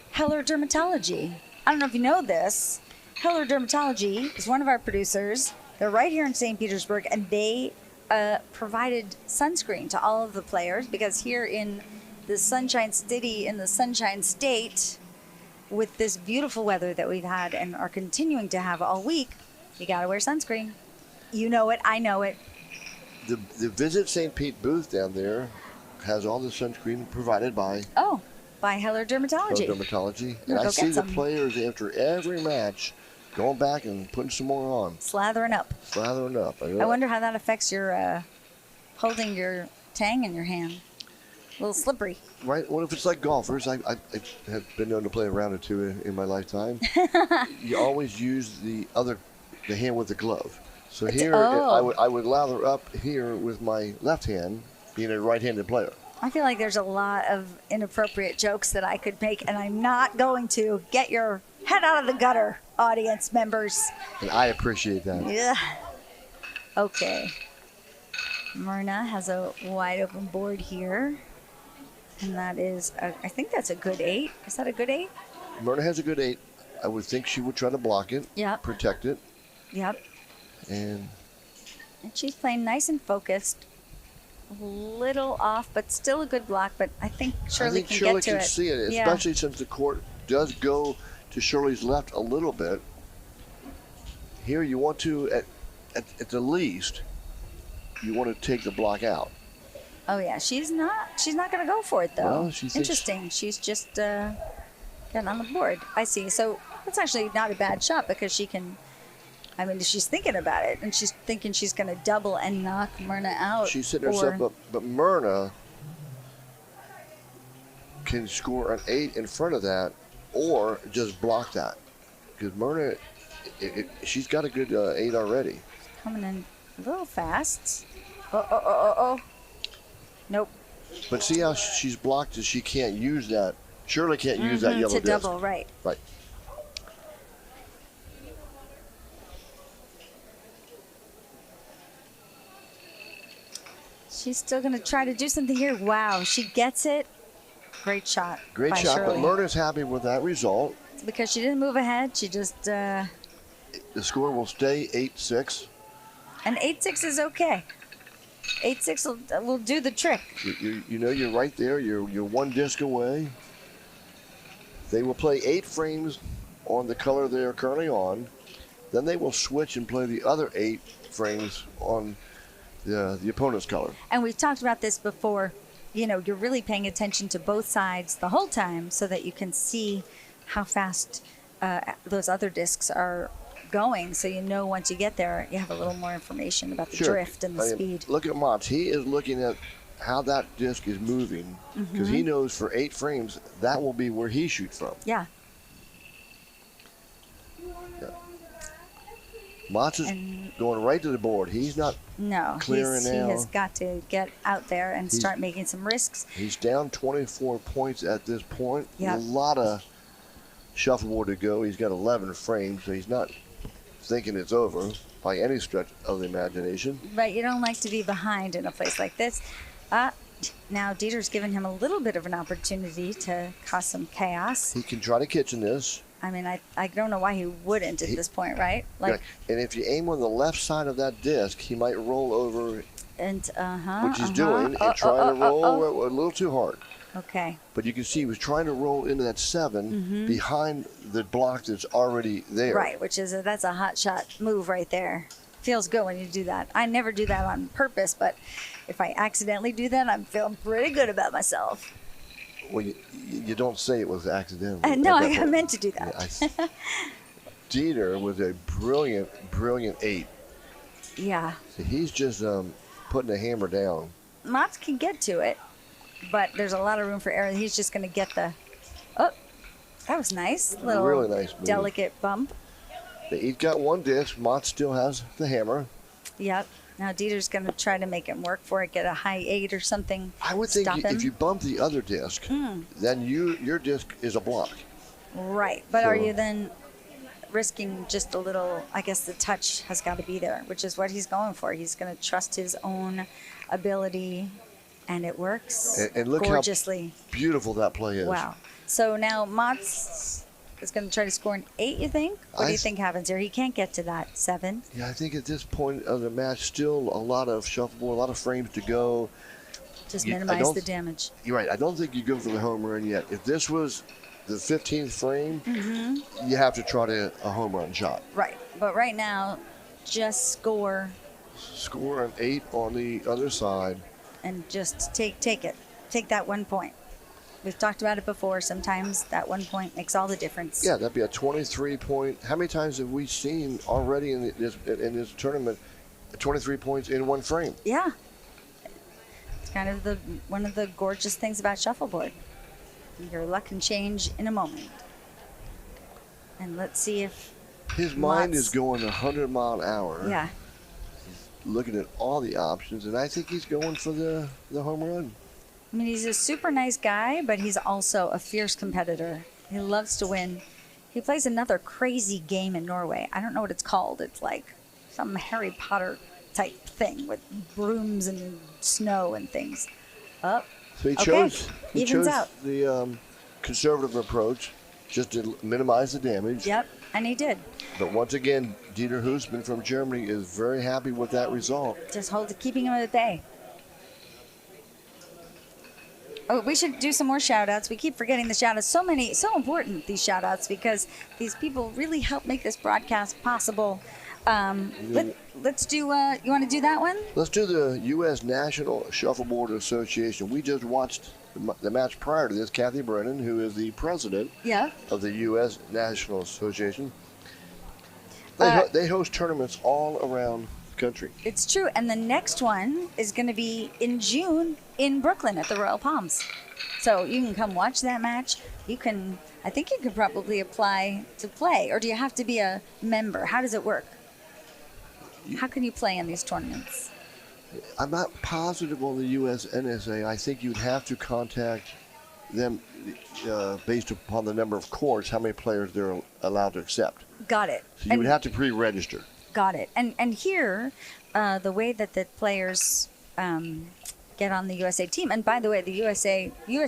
Heller Dermatology. I don't know if you know this. Heller Dermatology is one of our producers. They're right here in St. Petersburg, and they provided sunscreen to all of the players because here in the Sunshine City, in the Sunshine State, with this beautiful weather that we've had and are continuing to have all week, you got to wear sunscreen. You know it. I know it. The Visit St. Pete booth down there has all the sunscreen provided by by Heller Dermatology. Heller Dermatology. And I see the players after every match going back and putting some more on. Slathering up. I wonder how that affects your holding your tang in your hand. A little slippery. Right. Well, if it's like golfers, I have been known to play a round or two in my lifetime. You always use the hand with the glove. So here, I would lather up here with my left hand, being a right-handed player. I feel like there's a lot of inappropriate jokes that I could make, and I'm not going to. Get your head out of the gutter, audience members. And I appreciate that. Yeah. Okay. Myrna has a wide open board here. And that is, I think that's a good 8. Is that a good 8? Myrna has a good 8. I would think she would try to block it. Yep. Protect it. Yep. And she's playing nice and focused. A little off, but still a good block. But I think Shirley can get to it. See it, especially since the court does go to Shirley's left a little bit. Here you want to, at the least, you want to take the block out. Oh yeah, she's not going to go for it though. Well, interesting. She's just getting on the board. I see. So that's actually not a bad shot because she can. I mean, she's thinking about it, and she's thinking she's going to double and knock Myrna out. She's setting herself up, but Myrna can score an 8 in front of that, or just block that. Because Myrna, she's got a good 8 already. Coming in a little fast. Oh. Nope. But see how she's blocked that she can't use that. Shirley can't use that yellow to disc. double, right. Right. She's still going to try to do something here. Wow, she gets it. Great shot. Great by shot, Shirley. but Myrna's happy with that result. It's because she didn't move ahead. She just. The score will stay 8-6. And 8-6 is okay. 8-6 will do the trick. You know, you're right there. You're one disc away. They will play 8 frames on the color they are currently on. Then they will switch and play the other 8 frames on the opponent's color. And we've talked about this before. You know, you're really paying attention to both sides the whole time so that you can see how fast those other discs are going. So you know once you get there, you have a little more information about the drift and the speed. Look at Mats. He is looking at how that disc is moving because he knows for 8 frames that will be where he shoots from. Yeah. Mats is going right to the board. He's not clearing now. He has got to get out there and start making some risks. He's down 24 points at this point. Yep. A lot of shuffleboard to go. He's got 11 frames, so he's not thinking it's over by any stretch of the imagination. But you don't like to be behind in a place like this. Now Dieter's given him a little bit of an opportunity to cause some chaos. He can try to kitchen this. I mean, I don't know why he wouldn't at this point, right? Like, and if you aim on the left side of that disc, he might roll over, and which he's doing, and trying to roll a little too hard. Okay. But you can see he was trying to roll into that 7 behind the block that's already there. Right, which is that's a hot shot move right there. Feels good when you do that. I never do that on purpose, but if I accidentally do that, I'm feeling pretty good about myself. Well, you don't say it was accidental. No, I meant to do that. Yeah, Dieter was a brilliant 8. Yeah. So he's just putting the hammer down. Mats can get to it, but there's a lot of room for error. He's just going to get the. Oh, that was nice. Little really nice move. Delicate bump. He's got 1 disc. Mats still has the hammer. Yep. Now Dieter's going to try to make him work for it, get a high 8 or something. I would think if you bump the other disc, then your disc is a block. Right. But are you then risking just a little? I guess the touch has got to be there, which is what he's going for. He's going to trust his own ability, and it works and look gorgeously. How beautiful that play is. Wow. So now Mats is going to try to score an 8, you think? What do you think happens here? He can't get to that 7. Yeah, I think at this point of the match, still a lot of shuffleboard, a lot of frames to go. Just minimize the damage. You're right. I don't think you go for the home run yet. If this was the 15th frame, you have to try a home run shot. Right. But right now, just score. Score an 8 on the other side. And just take it. Take that 1 point. We've talked about it before. Sometimes that 1 point makes all the difference. Yeah, that'd be a 23-point. How many times have we seen already in this tournament 23 points in 1 frame? Yeah. It's kind of one of the gorgeous things about shuffleboard. Your luck can change in a moment. And let's see if his mind is going 100 mile an hour. Yeah. He's looking at all the options, and I think he's going for the home run. I mean, he's a super nice guy, but he's also a fierce competitor. He loves to win. He plays another crazy game in Norway. I don't know what it's called. It's like some Harry Potter type thing with brooms and snow and things. So he chose out. the conservative approach just to minimize the damage. Yep, and he did. But once again, Dieter Hoosman from Germany is very happy with that result. Just keeping him at bay. Oh, we should do some more shout-outs. We keep forgetting the shout-outs. So important, these shout-outs, because these people really help make this broadcast possible. Let's do, you want to do that one? Let's do the U.S. National Shuffleboard Association. We just watched the match prior to this. Kathy Brennan, who is the president of the U.S. National Association. They host tournaments all around the country. It's true. And the next one is going to be in June in Brooklyn at the Royal Palms. So you can come watch that match. I think you could probably apply to play. Or do you have to be a member? How does it work? How can you play in these tournaments? I'm not positive on the U.S. NSA. I think you'd have to contact them based upon the number of courts, how many players they're allowed to accept. Got it. So you would have to pre-register. Got it. And here, the way that the players get on the USA team, and by the way, the US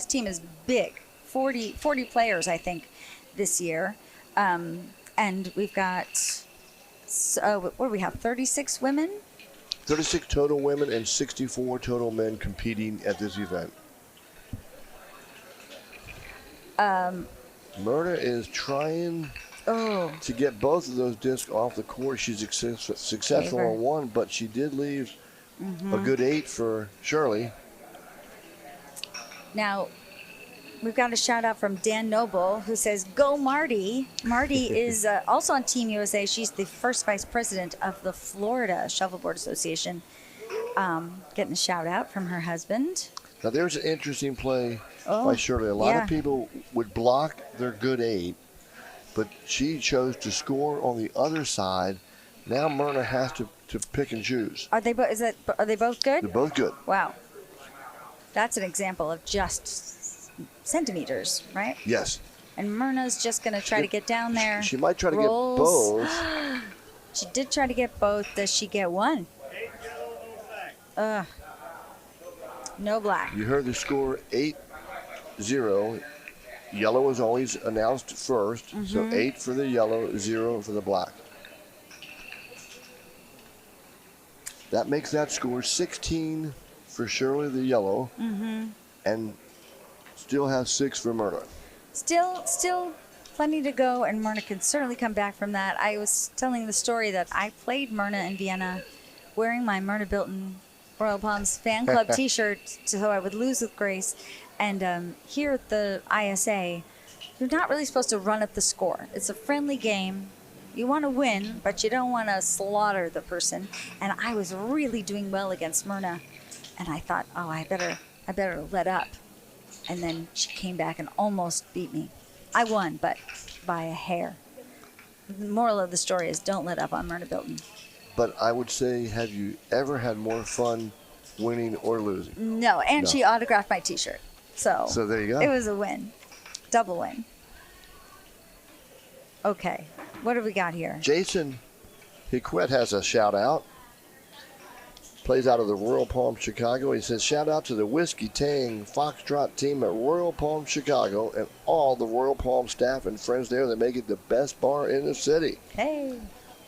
team is big, 40 players, I think, this year. And we've got, what do we have, 36 women? 36 total women and 64 total men competing at this event. Myrna is trying to get both of those discs off the court. She's successful on one, but she did leave a good 8 for Shirley. Now, we've got a shout out from Dan Noble, who says, "Go Marty." Marty is also on Team USA. She's the first vice president of the Florida Shuffleboard Association. Getting a shout out from her husband. Now, there's an interesting play by Shirley. A lot of people would block their good 8, but she chose to score on the other side. Now Myrna has to pick and choose. Are they both good? They're both good. Wow. That's an example of just centimeters, right? Yes. And Myrna's just going to try to get down there. She might try to get both. She did try to get both. Does she get one? No black. You heard the score 8-0. Yellow is always announced first. So 8 for the yellow, 0 for the black. That makes that score 16 for Shirley, the yellow, and still has 6 for Myrna. Still plenty to go, and Myrna can certainly come back from that. I was telling the story that I played Myrna in Vienna wearing my Myrna Bilton Royal Palms fan club t-shirt so I would lose with grace. And here at the ISA, you're not really supposed to run up the score. It's a friendly game. You want to win, but you don't want to slaughter the person. And I was really doing well against Myrna, and I thought, oh, I better let up. And then she came back and almost beat me. I won, but by a hair. The moral of the story is don't let up on Myrna Bilton. But I would say, have you ever had more fun winning or losing? No, and she autographed my t-shirt. So there you go. It was a win. Double win. Okay. What have we got here? Jason Hiquette has a shout out. Plays out of the Royal Palm, Chicago. He says, shout out to the Whiskey Tang Foxtrot team at Royal Palm, Chicago, and all the Royal Palm staff and friends there that make it the best bar in the city. Hey.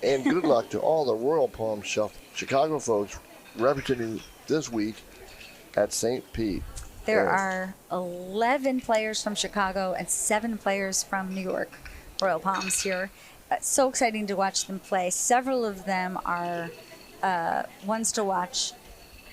And good luck to all the Royal Palm Chicago folks representing this week at St. Pete. There are 11 players from Chicago and 7 players from New York Royal Palms here. So exciting to watch them play. Several of them are ones to watch,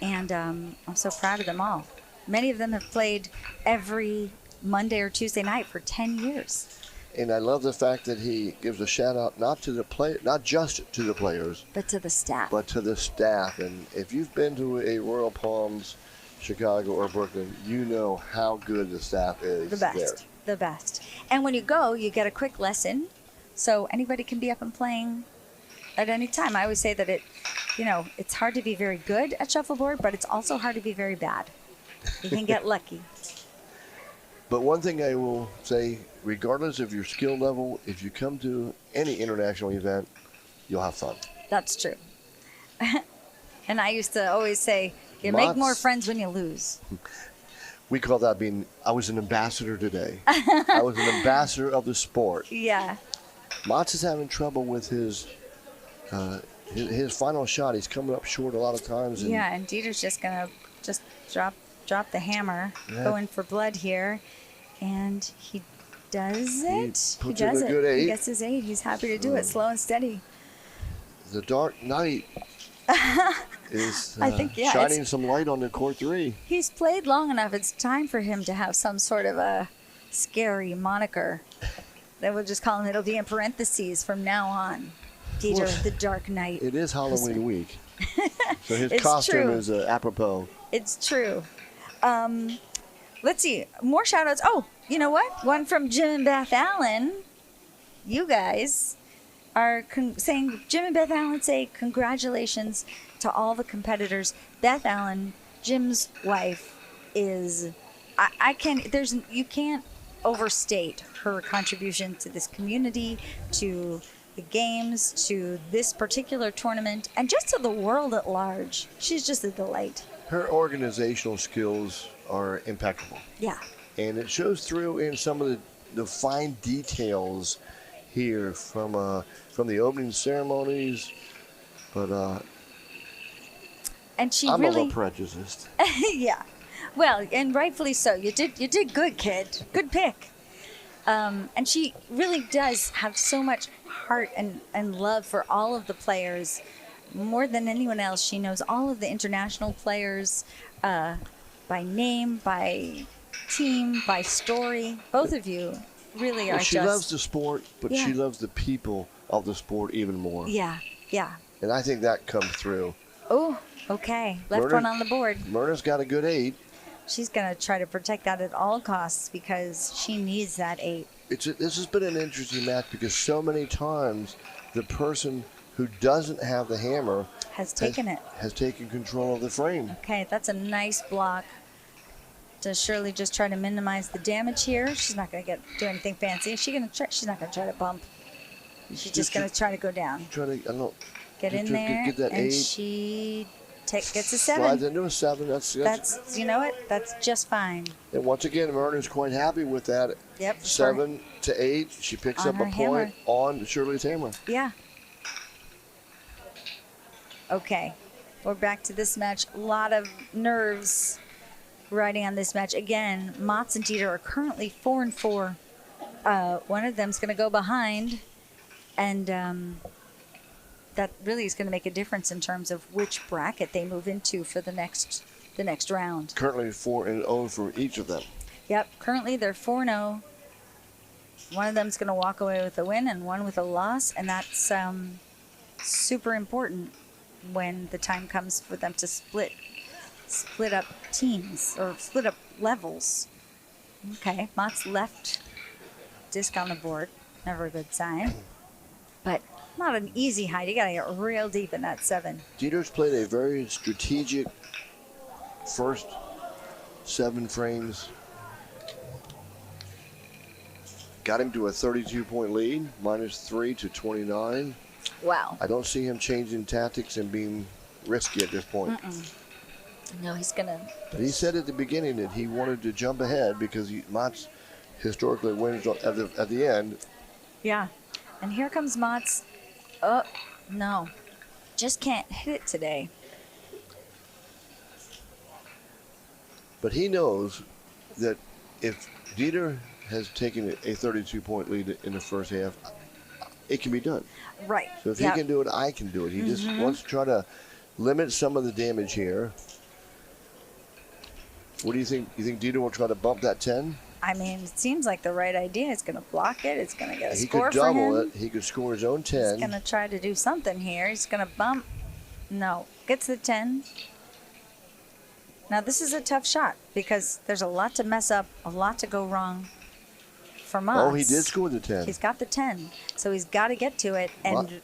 and I'm so proud of them all. Many of them have played every Monday or Tuesday night for 10 years. And I love the fact that he gives a shout out not just to the players, but to the staff. But to the staff. And if you've been to a Royal Palms, Chicago, or Brooklyn, you know how good the staff is. The best. There. The best. And when you go, you get a quick lesson, so anybody can be up and playing at any time. I always say that it's hard to be very good at shuffleboard, but it's also hard to be very bad. You can get lucky. But one thing I will say, regardless of your skill level, if you come to any international event, you'll have fun. That's true. And I used to always say, you make more friends when you lose. We call that I was an ambassador today. I was an ambassador of the sport. Yeah. Mats is having trouble with his final shot. He's coming up short a lot of times. And Dieter's just going to drop the hammer, go in for blood here. And he does it. He does it. Good 8. He gets his 8. He's happy to do it, slow and steady. The Dark Knight is shining some light on the court 3. He's played long enough. It's time for him to have some sort of a scary moniker. Then we'll just call him, it'll be in parentheses from now on. Dieter, the Dark Knight. It is Halloween week. So his costume is apropos. It's true. Let's see. More shout outs. Oh, you know what? One from Jim and Beth Allen. You guys. are saying, Jim and Beth Allen say congratulations to all the competitors. Beth Allen, Jim's wife, is, you can't overstate her contribution to this community, to the games, to this particular tournament, and just to the world at large. She's just a delight. Her organizational skills are impeccable. Yeah. And it shows through in some of the fine details here from the opening ceremonies, but and she I'm really, a little prejudiced. yeah, well, and rightfully so. You did good, kid. Good pick. And she really does have so much heart and love for all of the players. More than anyone else, she knows all of the international players by name, by team, by story. Both of you really are she loves the sport, but she loves the people of the sport even more. Yeah, yeah. And I think that comes through. Oh, okay. Left one on the board. Myrna's got a good 8. She's going to try to protect that at all costs because she needs that 8. This has been an interesting match because so many times the person who doesn't have the hammer has taken control of the frame. Okay, that's a nice block. Does Shirley just try to minimize the damage here? She's not going to do anything fancy. She's not going to try to bump. She's just going to try to go down. Get in there, get that and 8. she gets a 7. Slides into a 7. That's you know what? That's just fine. And once again, Myrna's quite happy with that. Yep. 7 to 8. She picks up a point on Shirley's hammer. Yeah. Okay, we're back to this match. A lot of nerves riding on this match. Again, Mats and Dieter are currently 4-4. One of them's going to go behind, and that really is going to make a difference in terms of which bracket they move into for the next round. Currently 4-0 for each of them. Yep, currently they're 4-0. One of them's going to walk away with a win and one with a loss, and that's super important when the time comes for them to split up teams or split up levels. Okay, Mats left disc on the board. Never a good sign. But not an easy hide. You got to get real deep in that 7. Dieter's played a very strategic first 7 frames. Got him to a 32-point lead, -3 to 29. Wow. I don't see him changing tactics and being risky at this point. No, he's going to. But he said at the beginning that he wanted to jump ahead because Mats historically wins at the end. Yeah. And here comes Mats. Oh, no. Just can't hit it today. But he knows that if Dieter has taken a 32-point lead in the first half, it can be done. Right. So if he can do it, I can do it. He just wants to try to limit some of the damage here. What do you think? You think Dieter will try to bump that 10? I mean, it seems like the right idea. It's going to block it. It's going to get a He score could for him. double it. He could score his own 10. He's going to try to do something here. He's going to bump. No. Gets the 10. Now, this is a tough shot because there's a lot to mess up, a lot to go wrong for Mats. Oh, he did score the 10. He's got the 10, so he's got to get to it. And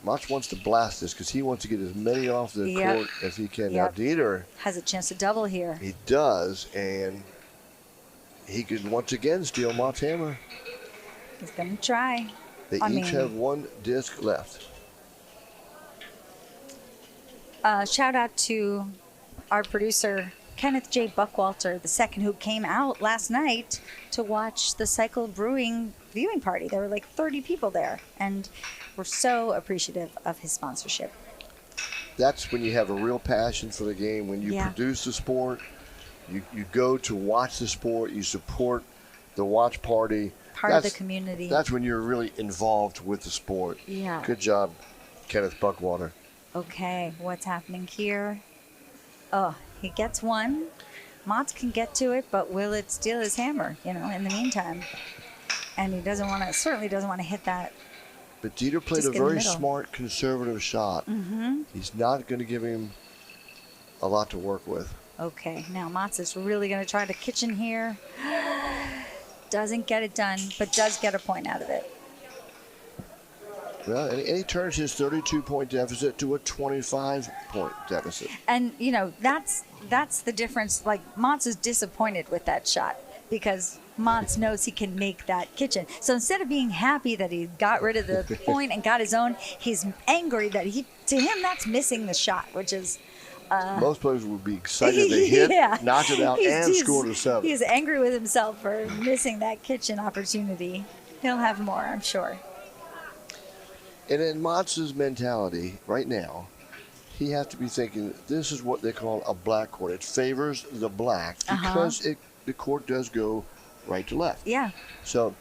Mats wants to blast this because he wants to get as many off the court as he can. Now, Dieter has a chance to double here. He does, and he could once again steal Mats' hammer. He's going to try. They each have 1 disc left. Shout out to our producer, Kenneth J. Buckwalter II, who came out last night to watch the Cycle Brewing viewing party. There were like 30 people there, and we're so appreciative of his sponsorship. That's when you have a real passion for the game, when you produce the sport, you go to watch the sport, you support the watch party. Part of the community. That's when you're really involved with the sport. Yeah. Good job, Kenneth Buckwalter. Okay, what's happening here? Oh, he gets 1. Mats can get to it, but will it steal his hammer, in the meantime? And he certainly doesn't want to hit that. But Dieter played a very smart, conservative shot. He's not going to give him a lot to work with. Okay, now Mats is really going to try to kitchen here. Doesn't get it done, but does get a point out of it. Well, and he turns his 32-point deficit to a 25-point deficit. And, you know, that's the difference. Like, Mats is disappointed with that shot because Mats knows he can make that kitchen. So instead of being happy that he got rid of the point and got his own, he's angry that to him, that's missing the shot, which is... Most players would be excited they hit, knocked it out, and scored a 7. He's angry with himself for missing that kitchen opportunity. He'll have more, I'm sure. And in Mats's mentality right now, he has to be thinking this is what they call a black court. It favors the black because the court does go right to left. Yeah. So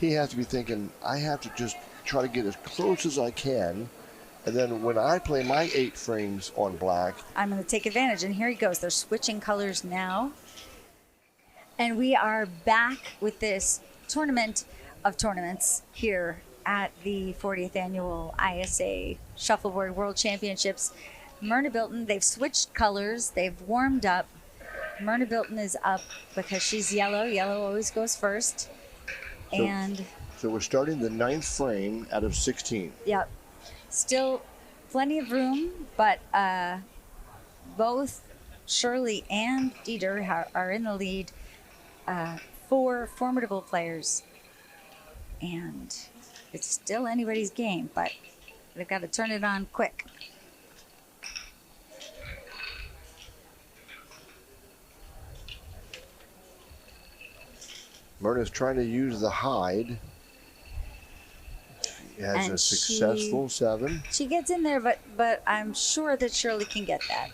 he has to be thinking, I have to just try to get as close as I can. And then when I play my 8 frames on black, I'm going to take advantage. And here he goes. They're switching colors now. And we are back with this tournament of tournaments here at the 40th Annual ISA Shuffleboard World Championships. Myrna Bilton, they've switched colors. They've warmed up. Myrna Bilton is up because she's yellow. Yellow always goes first. So we're starting the 9th frame out of 16. Yep. Still plenty of room, but both Shirley and Dieter are in the lead. 4 formidable players. And it's still anybody's game, but they've got to turn it on quick. Myrna's trying to use the hide. She has a successful 7. She gets in there, but I'm sure that Shirley can get that.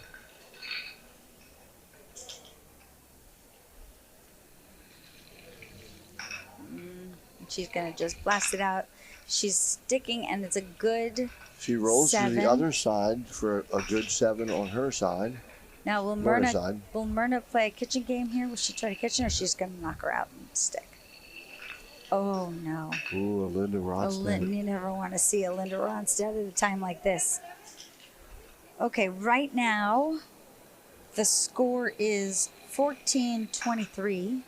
She's going to just blast it out. She's sticking, and it's a good She rolls 7. to the other side for a good 7 on her side. Now, will Myrna play a kitchen game here? Will she try to kitchen, or she's going to knock her out and stick? Oh, no. Ooh, a Linda Ronstadt. You never want to see a Linda Ronstadt at a time like this. Okay, right now, the score is 14-23.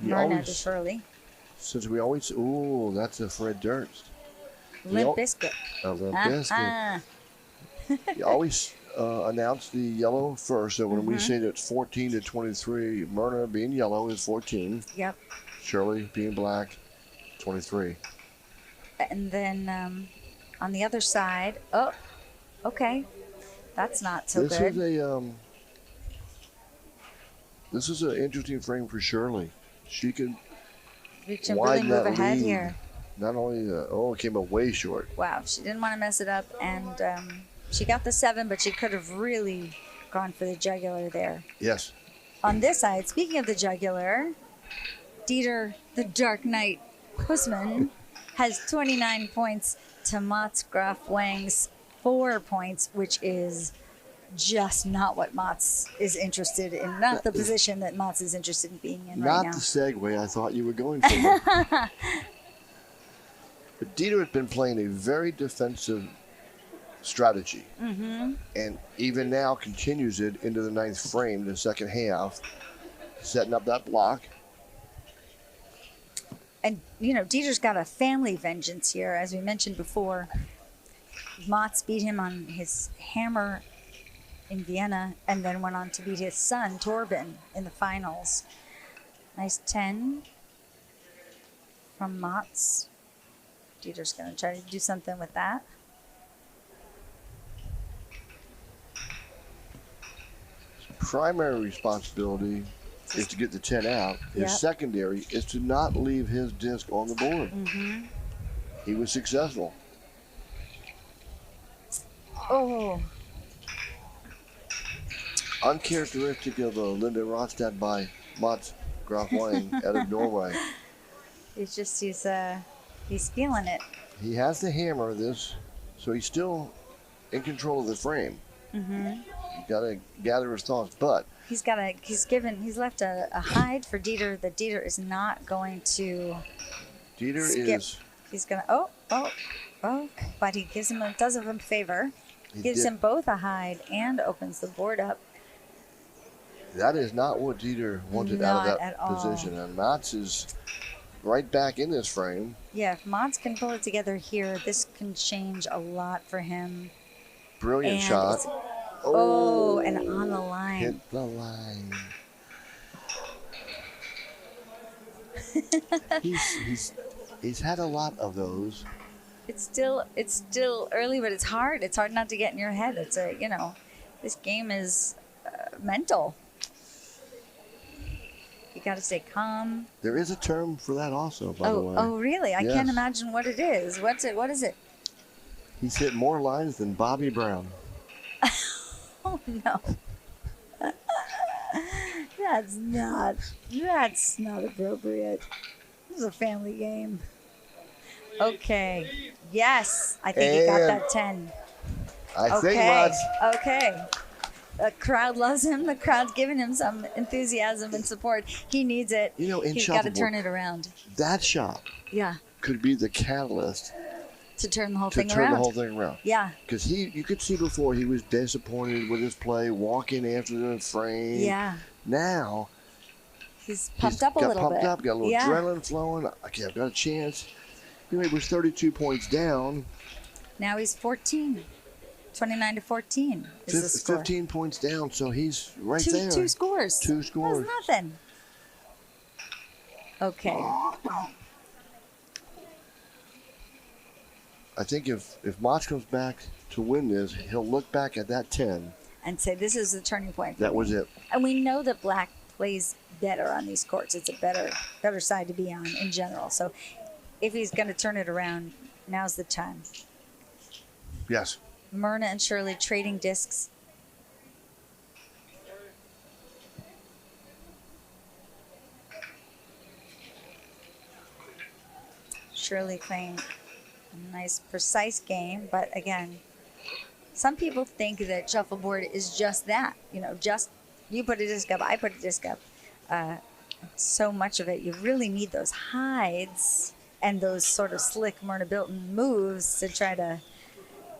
Myrna to Shirley. Since we always, ooh, that's a Fred Durst. Limp Biscuit. A Limp Biscuit. You always announce the yellow first, so when we say that it's 14-23, Myrna being yellow is 14. Yep. Shirley being black, 23. And then on the other side, oh, okay, that's not so good. This is an interesting frame for Shirley. She can really move ahead here. Not only, it came up way short. Wow, she didn't want to mess it up, and she got the 7, but she could have really gone for the jugular there. Yes. On this side, speaking of the jugular, Dieter, the Dark Knight Hussman, has 29 points to Mats Graf Wang's 4 points, which is just not what Mats is interested in, not the position that Mats is interested in being in right now. Not the segue I thought you were going for. But Dieter has been playing a very defensive strategy, and even now continues it into the 9th frame, the second half, setting up that block. And, you know, Dieter's got a family vengeance here, as we mentioned before. Mats beat him on his hammer in Vienna, and then went on to beat his son, Torben, in the finals. Nice 10 from Mats. Dieter's going to try to do something with that. His primary responsibility is to get the 10 out. His secondary is to not leave his disc on the board. He was successful. Oh. Uncharacteristic of Linda Ronstadt by Mats Graf Wang out of Norway. It's just he's feeling it. He has the hammer this, so he's still in control of the frame. You got to gather his thoughts, but he's left a hide for Dieter that Dieter is not going to skip. He's gonna but he does him a favor. Gives him both a hide and opens the board up. That is not what Dieter wanted out of that position. And Mats is right back in this frame. Yeah, if Mons can pull it together here, this can change a lot for him. Brilliant And shot. Oh, and on the line. Hit the line. he's had a lot of those. It's still early, but it's hard. It's hard not to get in your head. It's this game is mental. You got to stay calm. There is a term for that also, by the way. Oh, really? I Yes. can't imagine what it is. What is it? He's hit more lines than Bobby Brown. Oh no. That's not appropriate. This is a family game. Okay. Yes, I think he got that 10. I think Mons. Okay. The crowd loves him. The crowd's giving him some enthusiasm and support. He needs it. You know, in He's got to Shuffleboard, turn it around. That shot Yeah. could be the catalyst To turn the whole to thing turn around. the whole thing around. Yeah. Because you could see before he was disappointed with his play, walking after the frame. Yeah. Now He's pumped up a little pumped bit. up, got a little adrenaline flowing. Okay, I've got a chance. You know, he was 32 points down. Now he's 14. 29 to 14 is the score. 15 points down, so he's right Two- there. two scores. Two scores. That's nothing. Okay. I think if Mons comes back to win this, he'll look back at that 10. And say this is the turning point. That was it. And we know that black plays better on these courts. It's a better side to be on in general. So if he's going to turn it around, now's the time. Yes. Myrna and Shirley trading discs. Shirley playing a nice, precise game, but again, some people think that shuffleboard is just that. Just you put a disc up, I put a disc up. So much of it, you really need those hides and those sort of slick Myrna Bilton moves to try to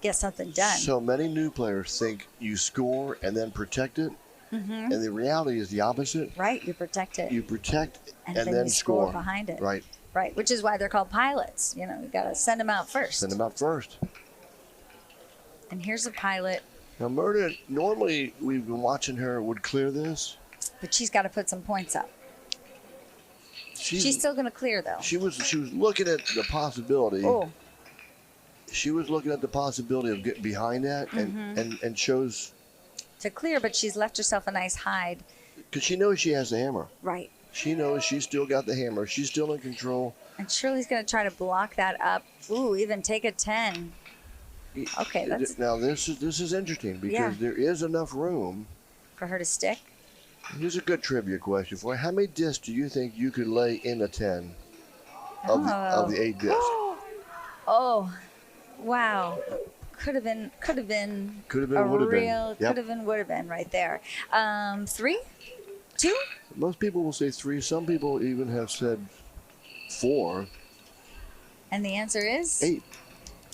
get something done. So many new players think you score and then protect it. Mm-hmm. And the reality is the opposite. Right, you protect it. You protect and then then you score behind it. Right. Right, which is why they're called pilots. You got to send them out first. Send them out first. And here's a pilot. Now, Myrna, normally we've been watching her would clear this. But she's got to put some points up. She's still going to clear, though. She was looking at the possibility. Oh. She was looking at the possibility of getting behind that and chose. To clear, but she's left herself a nice hide. Because she knows she has the hammer. Right. She knows she's still got the hammer. She's still in control. And Shirley's going to try to block that up. Ooh, even take a 10. Okay, that's... Now, this is interesting because there is enough room. For her to stick? Here's a good trivia question for you. How many discs do you think you could lay in a 10 of the 8 discs? Oh, wow. Could have been, would have been. Yep. Could have been, would have been right there. 3? 2? Most people will say 3. Some people even have said 4. And the answer is? 8.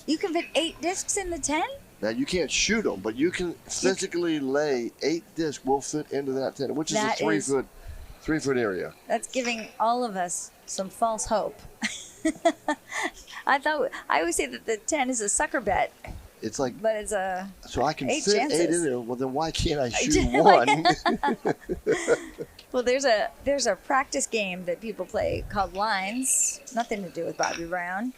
You can fit 8 discs in the 10? Now, you can't shoot them, but you can physically lay 8 discs will fit into that 10, which is a 3-foot area. That's giving all of us some false hope. I always say that the 10 is a sucker bet. It's like, but it's so I can 8 fit chances. 8 in there. Well, then why can't I shoot 1? Well, there's a practice game that people play called Lines. Nothing to do with Bobby Brown.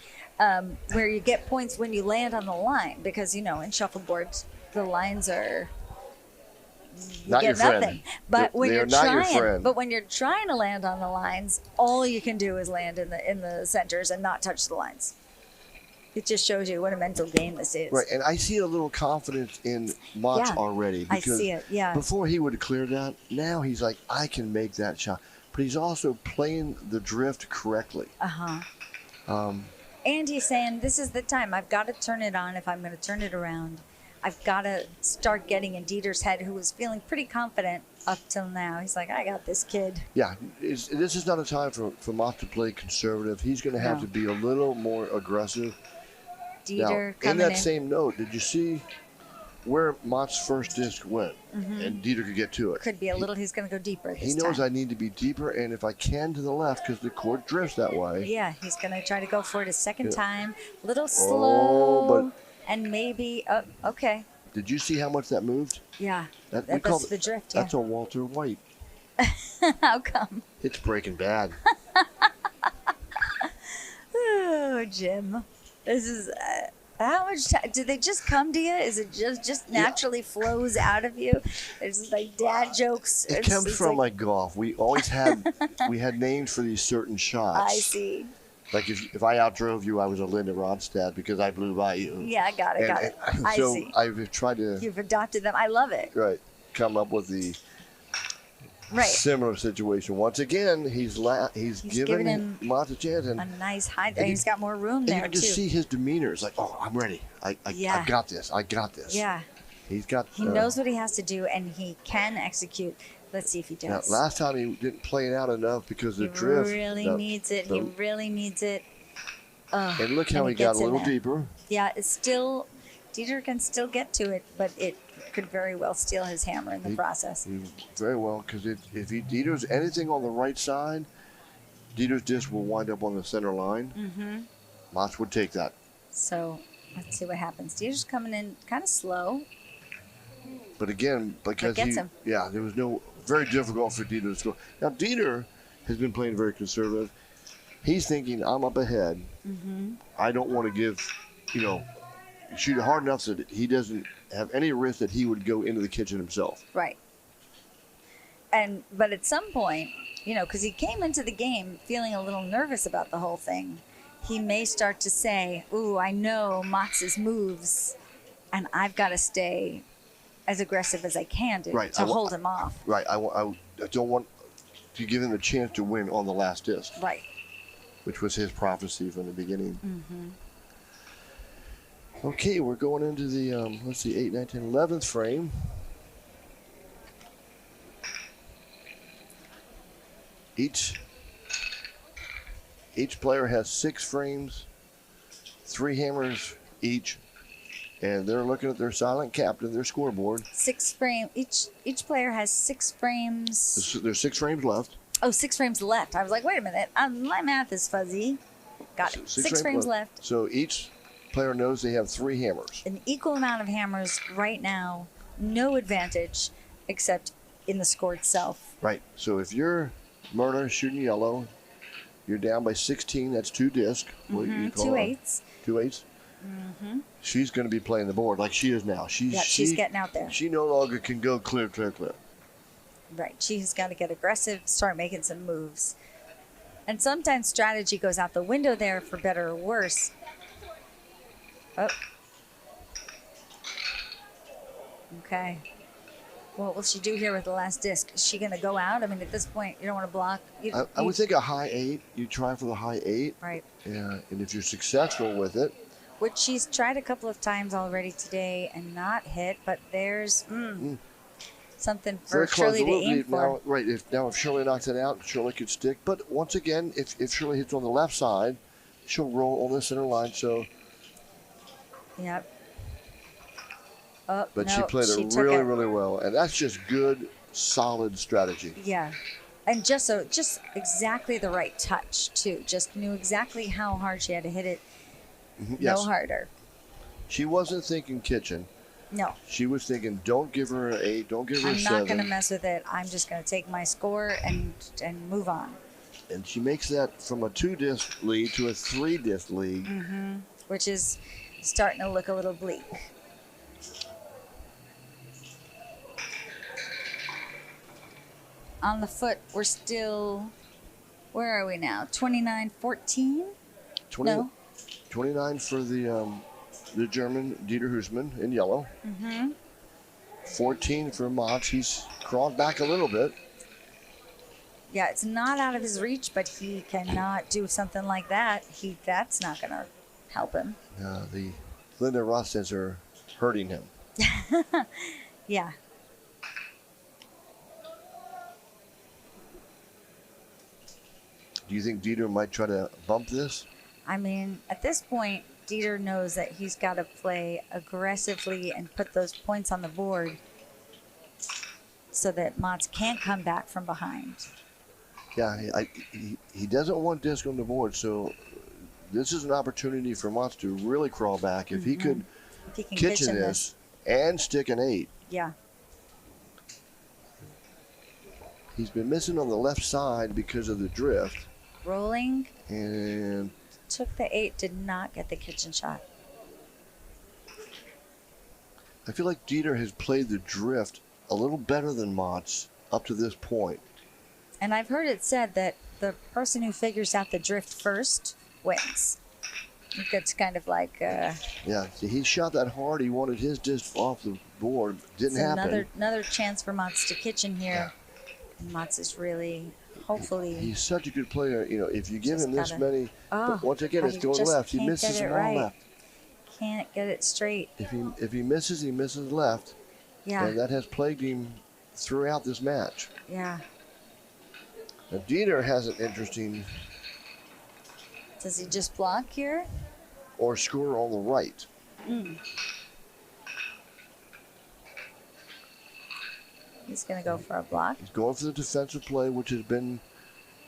Where you get points when you land on the line, because in shuffleboard the lines are not get your friend. nothing. But when They're you're not your trying, friend. but when you're trying to land on the lines, all you can do is land in the centers and not touch the lines. It just shows you what a mental game this is. Right, and I see a little confidence in Mons already. I Because see it. Yeah. before he would have cleared that, now he's like, I can make that shot. But he's also playing the drift correctly. And he's saying, this is the time. I've got to turn it on if I'm going to turn it around. I've got to start getting in Dieter's head, who was feeling pretty confident up till now. He's like, I got this kid. Yeah, this is not a time for Mons to play conservative. He's going to have to be a little more aggressive. Dieter now, coming in that same note, did you see where Mott's first disc went, and Dieter could get to it. Could be a little. He's going to go deeper this He knows time. I need to be deeper, and if I can to the left, because the court drifts that way. Yeah, he's going to try to go for it a second time. Little Oh, slow, and maybe. Oh, okay. Did you see how much that moved? Yeah, We call that's the drift. Yeah. That's a Walter White. How come? It's Breaking Bad. Oh, Jim, this is. How much time did they just come to you? Is it just naturally flows out of you? It's like dad jokes. It comes from like golf. We always had names for these certain shots. I see. Like if I outdrove you, I was a Linda Ronstadt because I blew by you. Yeah, I got it. I so see. I've tried to You've adopted them. I love it. come up with the similar situation. Once again, he's giving him Mott a chance, and a nice high. And he's got more room there you can just see his demeanor. It's like, oh, I'm ready. I got this. I got this. Yeah. He knows what he has to do, and he can execute. Let's see if he does. Now, last time he didn't play it out enough because the drift. He really needs it. He really needs it. And look how he got a little deeper. Yeah, it's still. Dieter can still get to it, but it could very well steal his hammer in the process. Very well, because if Dieter's anything on the right side, Dieter's disc will wind up on the center line. Mott would take that. So let's see what happens. Dieter's coming in kind of slow. But again, because there was no very difficult for Dieter to score. Now Dieter has been playing very conservative. He's thinking, I'm up ahead. I don't want to give, shoot it hard enough so that he doesn't have any risk that he would go into the kitchen himself. Right. But at some point, because he came into the game feeling a little nervous about the whole thing, he may start to say, ooh, I know Mott's moves, and I've got to stay as aggressive as I can to hold him off. Right. I don't want to give him a chance to win on the last disc. Right. Which was his prophecy from the beginning. Okay, we're going into the, 8, 9, 10, 11th frame. Each player has 6 frames, 3 hammers each, and they're looking at their silent captain, their scoreboard. 6 frame. Each player has 6 frames. There's 6 frames left. Oh, 6 frames left. I was like, wait a minute. My math is fuzzy. Got it. 6 frames left. So each player knows they have 3 hammers. An equal amount of hammers right now. No advantage except in the score itself. Right. So if you're Myrna shooting yellow, you're down by 16. That's 2 discs. What do you call 2 8s. 2 8s. She's going to be playing the board like she is now. She's getting out there. She no longer can go clear. Right. She's got to get aggressive, start making some moves. And sometimes strategy goes out the window there for better or worse. Oh. Okay. What will she do here with the last disc? Is she going to go out? I mean, at this point, you don't want to block. I would think a high 8. You try for the high 8. Right. Yeah, and if you're successful with it. Which she's tried a couple of times already today and not hit, but there's something for Shirley to aim for. Now, if Shirley knocks it out, Shirley could stick. But once again, if Shirley hits on the left side, she'll roll on the center line. So. Yep. But she played it really, really well. And that's just good, solid strategy. Yeah. And just exactly the right touch, too. Just knew exactly how hard she had to hit it. Yes. No harder. She wasn't thinking kitchen. No. She was thinking, don't give her an 8, don't give her a 7. I'm not going to mess with it. I'm just going to take my score and move on. And she makes that from a 2-disc lead to a 3-disc lead. Which is starting to look a little bleak. On the foot, we're still, where are we now? 29-14? 29 for the German Dieter Husmann in yellow. 14 for Mott. He's crawled back a little bit. Yeah, it's not out of his reach, but he cannot do something like that. That's not going to help him. The Linda Rostens are hurting him. Yeah. Do you think Dieter might try to bump this? I mean, at this point, Dieter knows that he's got to play aggressively and put those points on the board so that Mats can't come back from behind. Yeah, he doesn't want disc on the board, so this is an opportunity for Mats to really crawl back. If he could kitchen this and stick an 8. Yeah. He's been missing on the left side because of the drift. Rolling. And took the 8, did not get the kitchen shot. I feel like Dieter has played the drift a little better than Mats up to this point. And I've heard it said that the person who figures out the drift first wins. It's kind of like... yeah, see, he shot that hard. He wanted his disc off the board. Didn't happen. Another chance for Mats to kitchen here. And Mats is really, hopefully... He's such a good player. You know, if you give him this many... but once again, it's going left. He misses them all left. Can't get it straight. If he misses, he misses left. Yeah. And that has plagued him throughout this match. Yeah. Now, Dieter has an interesting... Does he just block here? Or score on the right. He's going to go for a block. He's going for the defensive play, which has been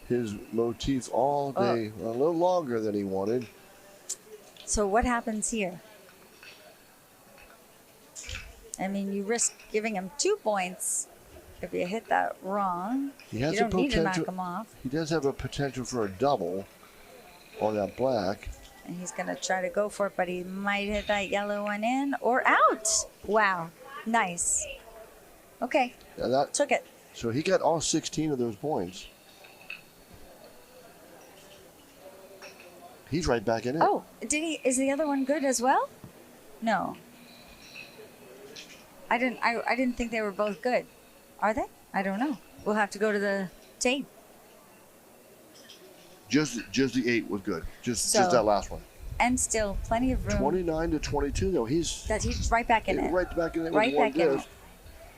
his motif all day. A little longer than he wanted. So what happens here? I mean, you risk giving him 2 points if you hit that wrong. He has you don't need to knock him off. He does have a potential for a double on that black. And he's going to try to go for it, but he might hit that yellow one in or out. Wow. Nice. Okay. Now that took it. So he got all 16 of those points. He's right back in it. Oh, did he? Is the other one good as well? No. I didn't think they were both good. Are they? I don't know. We'll have to go to the tape. Just the 8 was good. Just that last one. And still plenty of room. 29 to 22 though. He's right back in it. Right back in it. Right back in it.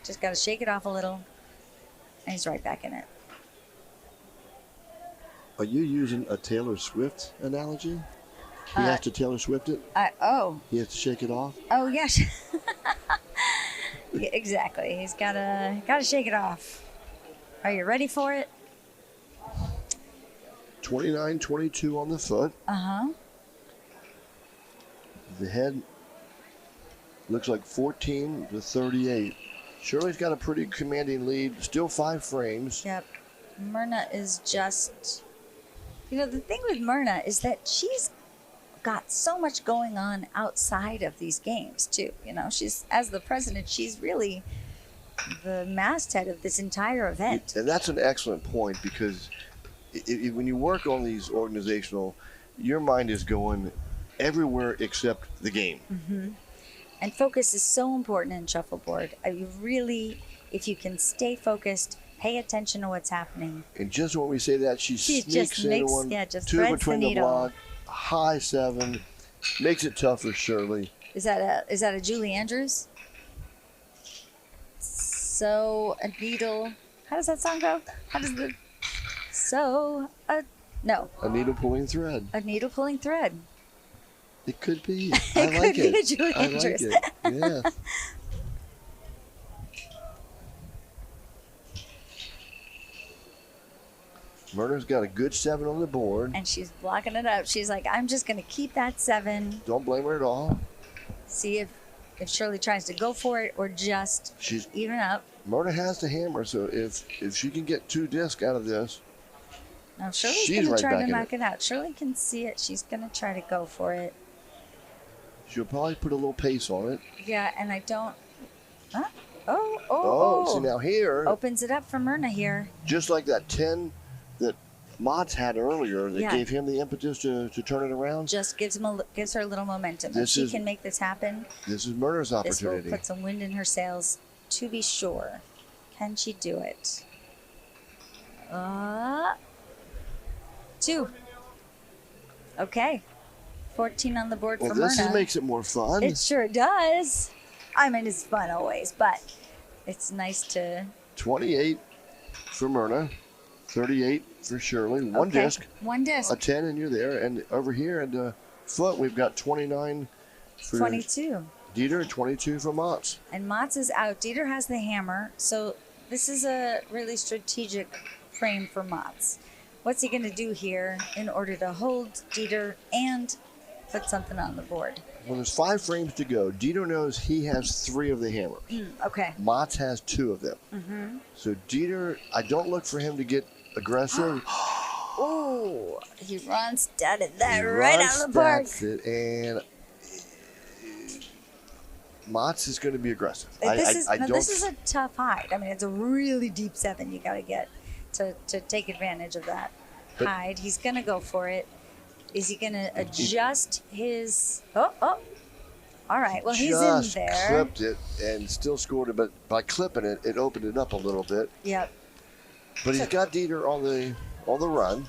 Just got to shake it off a little. And he's right back in it. Are you using a Taylor Swift analogy? He has to Taylor Swift it? He has to shake it off? Oh, yes. Yeah, exactly. He's gotta shake it off. Are you ready for it? 29-22 on the foot. The head looks like 14 to 38. Shirley's got a pretty commanding lead. Still 5 frames. Yep. Myrna is just... You know, the thing with Myrna is that she's got so much going on outside of these games, too. You know, she's, as the president, she's really the masthead of this entire event. And that's an excellent point because when you work on these organizational, your mind is going everywhere except the game. And focus is so important in shuffleboard. I really, if you can stay focused, pay attention to what's happening. And just when we say that, she sneaks in one, just 2 threads between the the block, high 7, makes it tough for Shirley. Is that a Julie Andrews? So a needle. How does that song go? How does the no? A needle pulling thread. A needle pulling thread. It could be. I like it. A Julie Andrews. I like it. Yeah. Myrna's got a good 7 on the board. And she's blocking it up. She's like, I'm just going to keep that 7. Don't blame her at all. See if Shirley tries to go for it or just even up. Myrna has the hammer, so if she can get 2 discs out of this, no, Shirley's going to try to knock it out. Shirley can see it. She's going to try to go for it. She'll probably put a little pace on it. Yeah, and I don't... Huh? See, now here... Opens it up for Myrna here. Just like that 10 that Mats had earlier that gave him the impetus to turn it around. Just gives her a little momentum. If she can make this happen... This is Myrna's opportunity. This will put some wind in her sails, to be sure. Can she do it? 2. Okay. 14 on the board for Myrna. This makes it more fun. It sure does. I mean, it's fun always, but it's nice to... 28 for Myrna, 38 for Shirley. One disc. One disc. A 10 and you're there. And over here, and foot. We've got 29 for 22. Dieter, 22 for Mats. And Mats is out. Dieter has the hammer. So this is a really strategic frame for Mats. What's he going to do here in order to hold Dieter and put something on the board? Well, there's 5 frames to go. Dieter knows he has 3 of the hammers. Okay. Mats has 2 of them. Mm-hmm. So Dieter, I don't look for him to get aggressive. Oh, he runs that right out of the park. It, and Mats is going to be aggressive. This is a tough hide. I mean, it's a really deep 7 you got to get to take advantage of that hide. He's going to go for it. Is he going to adjust his... Oh. All right. Well, he's in there. Just clipped it and still scored it, but by clipping it, it opened it up a little bit. Yep. But he's got Dieter on the run.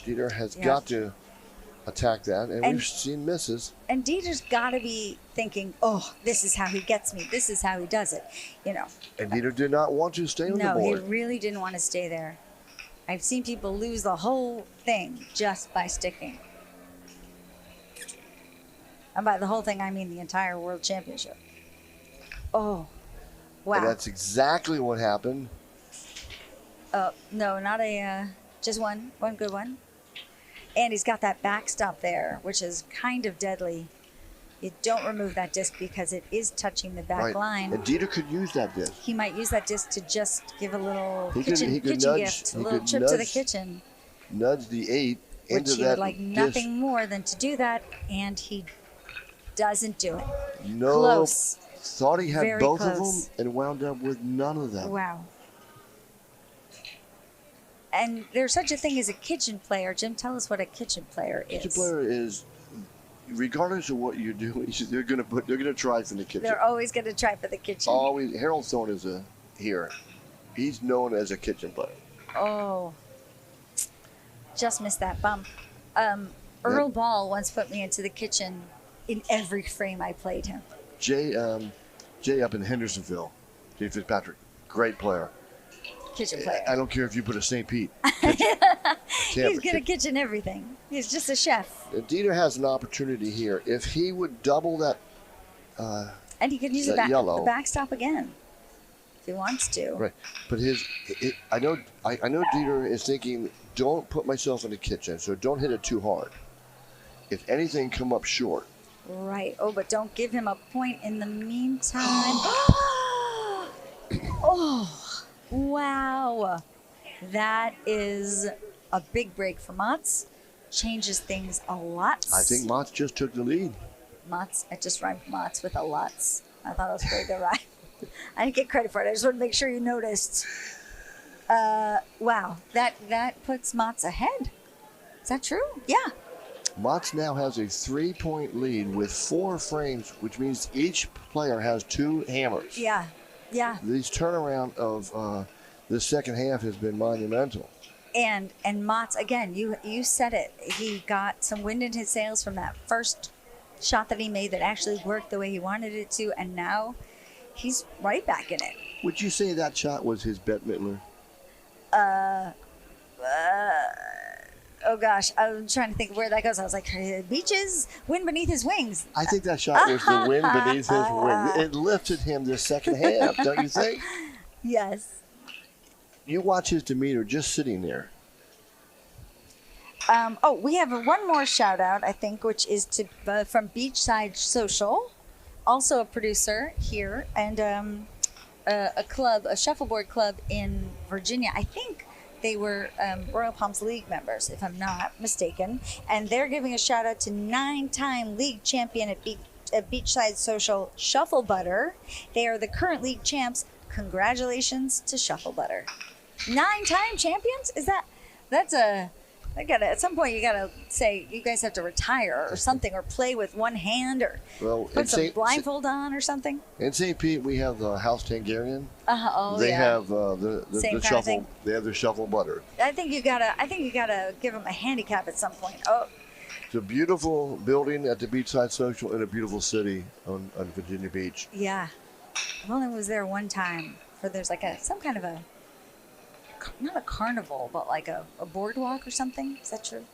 Dieter has got to attack that, and we've seen misses. And Dieter's got to be thinking, oh, this is how he gets me. This is how he does it, you know. And Dieter did not want to stay on the board. No, he really didn't want to stay there. I've seen people lose the whole thing just by sticking. And by the whole thing, I mean the entire World Championship. Oh, wow. And that's exactly what happened. No, not just one good one. And he's got that backstop there, which is kind of deadly. You don't remove that disc because it is touching the back line. And Dieter could use that disc. He might use that disc to just give a little kitchen nudge, gift, a little trip to the kitchen. Nudge the 8 into which he that would like nothing disc. more than to do that, and he doesn't do it. No, close. Thought he had Very both close. of them and wound up with none of them. Wow. And there's such a thing as a kitchen player. Jim, tell us what a kitchen player is. Kitchen player is, regardless of what you're doing, they're gonna try for the kitchen. They're always going to try for the kitchen. Always. Harold Thorne is here. He's known as a kitchen player. Oh, just missed that bump. Earl Ball once put me into the kitchen in every frame I played him. Jay up in Hendersonville, Jay Fitzpatrick, great player. Kitchen player. I don't care if you put a St. Pete. He's good at kitchen everything. He's just a chef. Dieter has an opportunity here. If he would double that, and he could use the backstop again if he wants to. Right, but I know Dieter is thinking, don't put myself in the kitchen, so don't hit it too hard. If anything, come up short. Right. Oh, but don't give him a point in the meantime. Oh. Wow, that is a big break for Mats. Changes things a lot. I think Mats just took the lead. Mats, I just rhymed Mats with a lots. I thought it was a very good rhyme. I didn't get credit for it. I just wanted to make sure you noticed. Wow, that puts Mats ahead. Is that true? Yeah. Mats now has a 3-point lead with 4 frames, which means each player has 2 hammers. Yeah. Yeah. This turnaround of the second half has been monumental. And Mats, again, you said it. He got some wind in his sails from that first shot that he made that actually worked the way he wanted it to, and now he's right back in it. Would you say that shot was his Bette Midler? Oh gosh, I'm trying to think of where that goes. I was like, beaches, wind beneath his wings. I think that shot was the wind beneath his wings. It lifted him this second half, don't you think? Yes. You watch his demeanor just sitting there. We have one more shout out, I think, which is to from Beachside Social, also a producer here, and a shuffleboard club in Virginia. I think they were Royal Palms League members, if I'm not mistaken. And they're giving a shout out to 9-time league champion at Beachside Social, Shuffle Butter. They are the current league champs. Congratulations to Shuffle Butter. 9-time champions? At some point you gotta say you guys have to retire or something, or play with one hand, or put some blindfold on or something. In St. Pete, we have the House Tangarian. They have the shuffle. They have the Shuffle Butter. I think you gotta give them a handicap at some point. Oh, it's a beautiful building at the Beachside Social in a beautiful city on Virginia Beach. Yeah, I only was there one time. There's like some kind of a, not a carnival, but like a boardwalk or something. Is that true?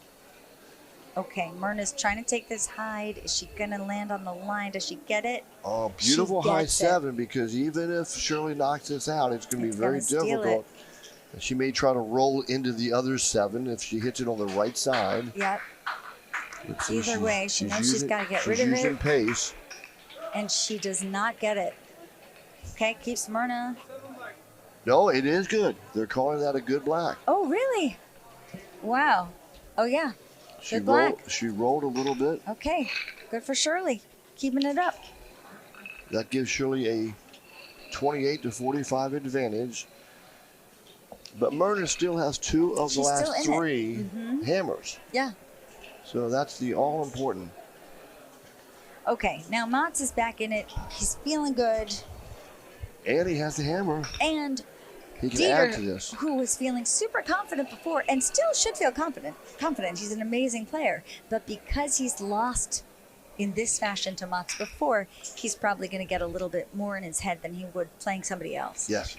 Okay, Myrna's trying to take this hide. Is she going to land on the line? Does she get it? Oh, beautiful high gets it. 7, because even if Shirley knocks this out, it's going to be very difficult. And she may try to roll into the other 7 if she hits it on the right side. Yep. Either way, she knows she's got to get rid of She's using it. pace. And she does not get it. Okay, keeps Myrna. No, it is good. They're calling that a good black. Oh, really? Wow. Oh, yeah. Good black. She rolled a little bit. Okay, good for Shirley. Keeping it up. That gives Shirley a 28-45 advantage. But Myrna still has 2 of the last 3 hammers. Yeah. So that's the all-important. Okay, now Mats is back in it. He's feeling good. And he has the hammer. And he can Dieter, add to this. Who was feeling super confident before and still should feel confident. He's an amazing player. But because he's lost in this fashion to Mats before, he's probably going to get a little bit more in his head than he would playing somebody else. Yes.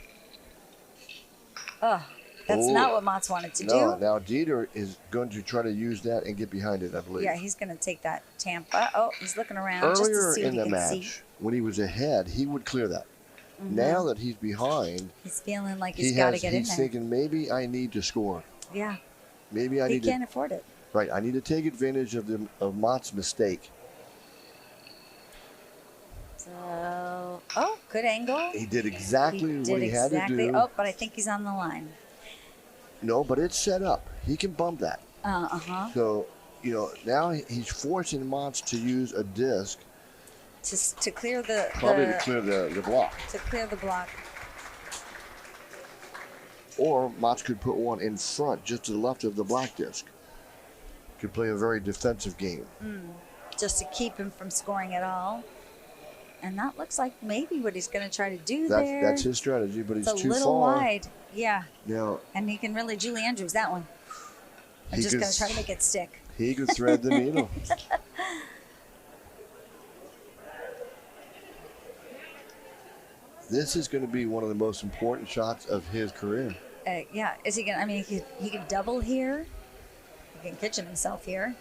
That's not what Mats wanted to do. Now Dieter is going to try to use that and get behind it, I believe. Yeah, he's going to take that Tampa. Oh, he's looking around Earlier just to see what in he the can match, see. when he was ahead, he would clear that. Now that he's behind, he's feeling like he's got to get in there. He's thinking, maybe I need to score. Yeah. Maybe I need to. He can't afford it. Right, I need to take advantage of Mott's mistake. So, good angle. He did exactly what he had to do. Oh, but I think he's on the line. No, but it's set up. He can bump that. Uh-huh. So, now he's forcing Motts to use a disc. To clear the... Probably to clear the block. To clear the block. Or Motts could put one in front, just to the left of the black disc. Could play a very defensive game. Just to keep him from scoring at all. And that looks like maybe what he's going to try to do there. That's his strategy, but he's too far. It's a little wide. Yeah. Now, and he can really Julie Andrews that one. I'm just going to try to make it stick. He could thread the needle. This is going to be one of the most important shots of his career. Yeah. Is he going to, I mean, he can double here. He can kitchen himself here.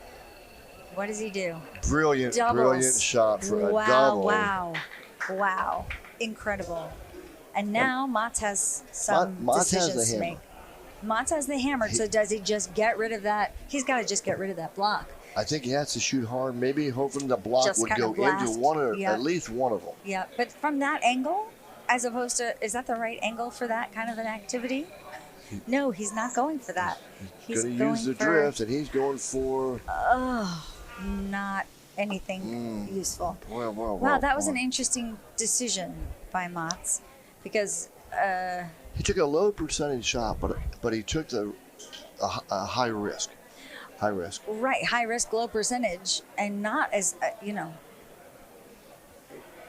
What does he do? Brilliant shot for a double. Wow. Incredible. And now Mats has some decisions to make. Mats has the hammer, so does he just get rid of that? He's got to just get rid of that block. I think he has to shoot hard, maybe hoping the block Just would kind go of blast. into one or at least one of them. Yeah, but from that angle, as opposed to, is that the right angle for that kind of an activity? No, he's not going for that. He's going to use the drift, and he's going for... not anything useful. Wow, that was an interesting decision by Mats, because... he took a low percentage shot, but he took a high risk. High risk. Right, high risk, low percentage, and not as,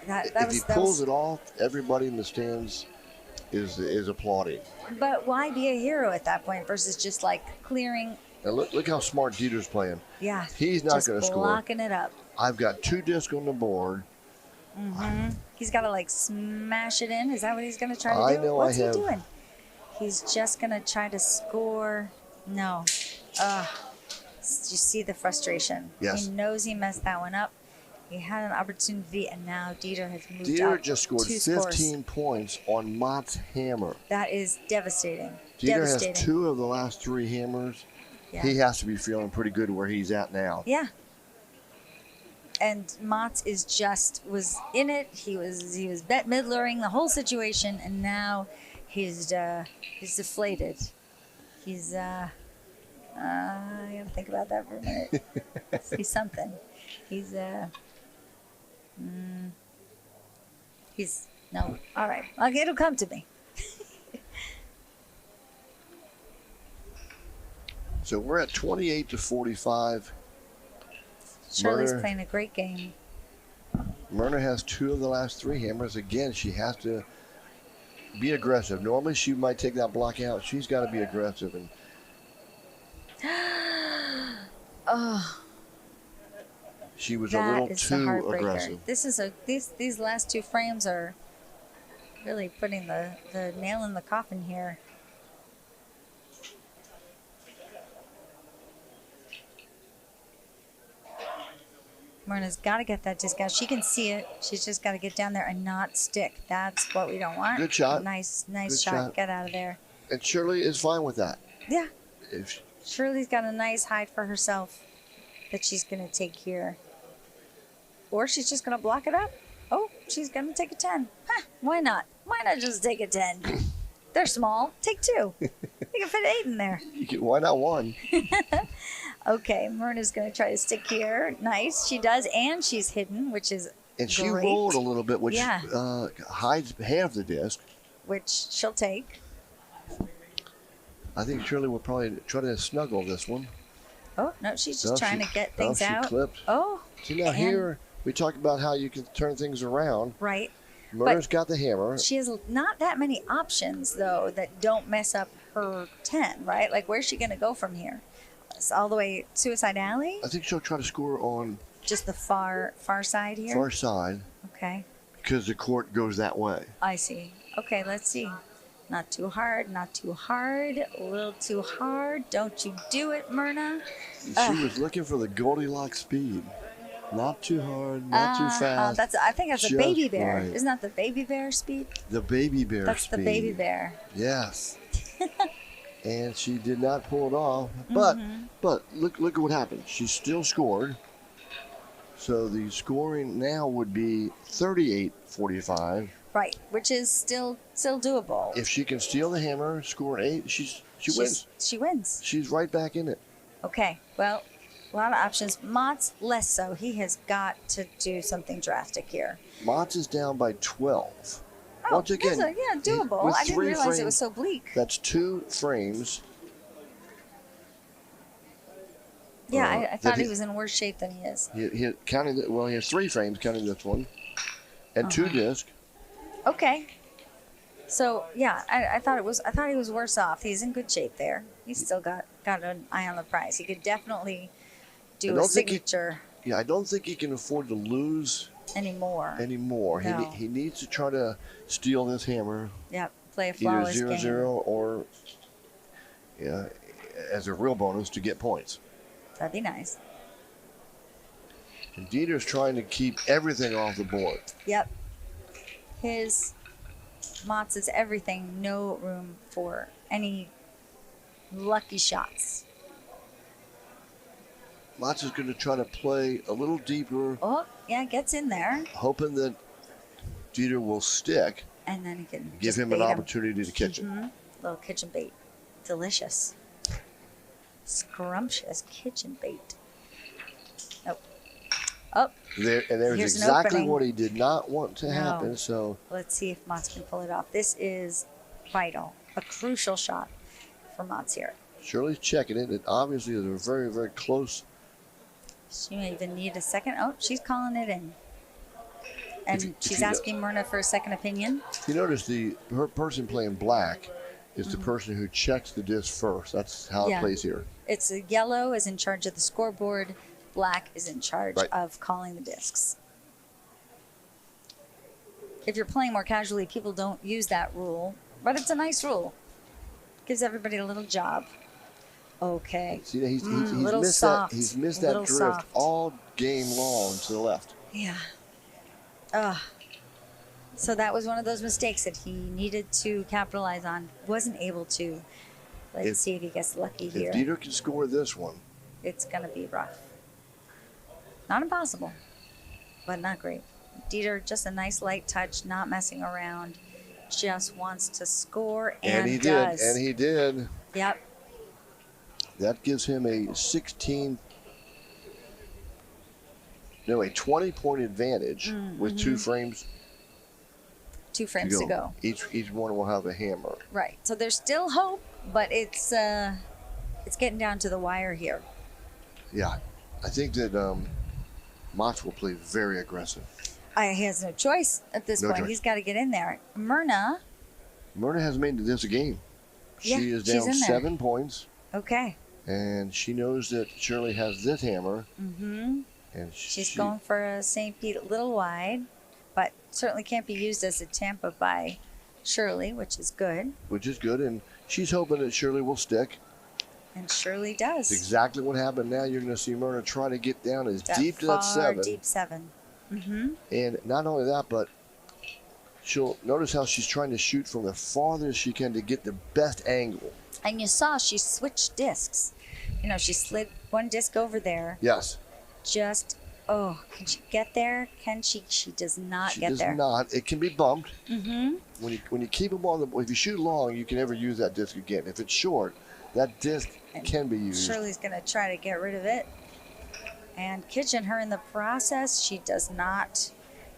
if he pulls it off, everybody in the stands is applauding. But why be a hero at that point versus just like clearing? And look how smart Dieter's playing. Yeah. He's not going to score. Blocking it up. I've got 2 discs on the board. He's got to like smash it in. Is that what he's going to try to do? What's he doing? He's just going to try to score. No. You see the frustration. Yes. He knows he messed that one up. He had an opportunity, and now Dieter has moved Dieter up just scored 15 points on Mott's hammer. That is devastating. Dieter has 2 of the last 3 hammers. Yeah. He has to be feeling pretty good where he's at now. Yeah. And Mats was in it. He was Bette Midlering the whole situation, and now he's deflated. He's I gotta think about that for a minute. He's something. No. All right. Okay, it'll come to me. So we're at 28-45. Shirley's playing a great game. Myrna has 2 of the last 3 hammers. Again, she has to be aggressive. Normally, she might take that block out. She's got to be aggressive. And she was a little too aggressive. These last 2 frames are really putting the nail in the coffin here. Myrna's got to get that disc out. She can see it. She's just got to get down there and not stick. That's what we don't want. Good shot. Nice Good shot. Get out of there. And Shirley is fine with that. Yeah. If Shirley's got a nice hide for herself that she's going to take here. Or she's just going to block it up. Oh, she's going to take a 10. Huh, why not? Why not just take a 10? They're small. Take 2. You can fit 8 in there. Why not 1? Okay, Myrna's going to try to stick here. Nice. She does, and she's hidden, which is And she great. rolled a little bit, which hides half the disc. Which she'll take. I think Shirley will probably try to snuggle this one. Oh, no, she's just trying to get things she out. Clipped. Oh. See, now here, we talked about how you can turn things around. Right. Myrna's got the hammer. She has not that many options, though, that don't mess up her 10, right? Like, where's she going to go from here? It's all the way Suicide Alley? I think she'll try to score on Just the far side here? far side. Okay. Because the court goes that way. I see. Okay, let's see. Not too hard, not too hard. A little too hard. Don't you do it, Myrna. She was looking for the Goldilocks speed. Not too hard, not too fast. I think that's a just baby bear. right. Isn't that the baby bear speed? The baby bear That's speed. the baby bear. Yes. And she did not pull it off. But look at what happened. She still scored. So the scoring now would be 38-45. Right, which is still doable. If she can steal the hammer, score 8, she wins. She wins. She's right back in it. Okay, well, a lot of options. Mott's less so. He has got to do something drastic here. Mott's is down by 12. Oh, Once again, doable. with I didn't 3 realize frames, it was so bleak. That's 2 frames. Yeah, I thought that he was in worse shape than he is. He has 3 frames counting this one, and 2 discs. Okay. So yeah, I thought he was worse off. He's in good shape there. He's still got an eye on the prize. He could definitely do a signature. I don't think he can afford to lose anymore. No. He needs to try to steal this hammer. Yep. Play a flawless either 0-0 game. or as a real bonus to get points. That'd be nice. And Dieter's trying to keep everything off the board. Yep. His Mott's is everything. No room for any lucky shots. Mott's is going to try to play a little deeper. Oh, yeah, gets in there. Hoping that Dieter will stick. And then he can give him an opportunity to catch it. Little kitchen bait. Delicious. Scrumptious kitchen bait. Oh. There's exactly what he did not want to happen. So let's see if Mott's can pull it off. This is vital. A crucial shot for Mott's here. Shirley's checking it. It obviously is a very, very close. She may even need a second. Oh, she's calling it in. And she's asking Myrna for a second opinion. You notice her person playing black is the person who checks the disc first. That's how it plays here. It's yellow is in charge of the scoreboard. Black is in charge of calling the discs. If you're playing more casually, people don't use that rule, but it's a nice rule. Gives everybody a little job. Okay. See, he's little missed soft. that. He's missed that drift soft. all game long to the left. Yeah. So that was one of those mistakes that he needed to capitalize on. Wasn't able to. Let's see if he gets lucky here. If Dieter can score this one, it's going to be rough. Not impossible, but not great. Dieter, just a nice light touch, not messing around. Just wants to score and he does. did. And he did. Yep. That gives him a 20-point advantage with 2 frames. 2 frames to go. Each one will have a hammer. Right. So there's still hope, but it's getting down to the wire here. Yeah, I think that Mott will play very aggressive. He has no choice at this point. He's got to get in there. Myrna has made this a game. Yeah, she is down 7 points. Okay. And she knows that Shirley has this hammer. Mm-hmm. And she's going for a St. Pete a little wide, but certainly can't be used as a Tampa by Shirley, which is good. And she's hoping that Shirley will stick. And Shirley does. That's exactly what happened. Now you're going to see Myrna try to get down as deep to that 7. Deep 7. Mm-hmm. And not only that, but she'll notice how she's trying to shoot from the farthest she can to get the best angle. And you saw she switched discs. You know, she slid one disc over there. Yes. Just, can she get there? Can she? She does not get there. She does not. It can be bumped. Mm-hmm. When you keep them on the, if you shoot long, you can never use that disc again. If it's short, that disc can be used. Shirley's going to try to get rid of it. And kitchen her in the process. She does not.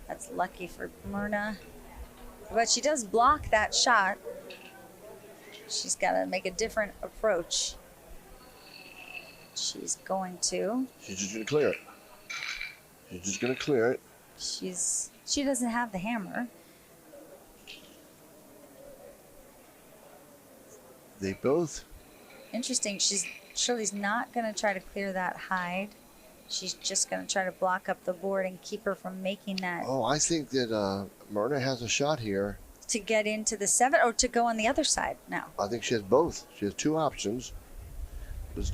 That's lucky for Myrna. But she does block that shot. She's got to make a different approach. She's going to. She's just going to clear it. She's just going to clear it. She doesn't have the hammer. They both. Interesting. Shirley's not going to try to clear that hide. She's just going to try to block up the board and keep her from making that. Oh, I think that Myrna has a shot here. To get into the 7 or to go on the other side now? I think she has both. She has 2 options.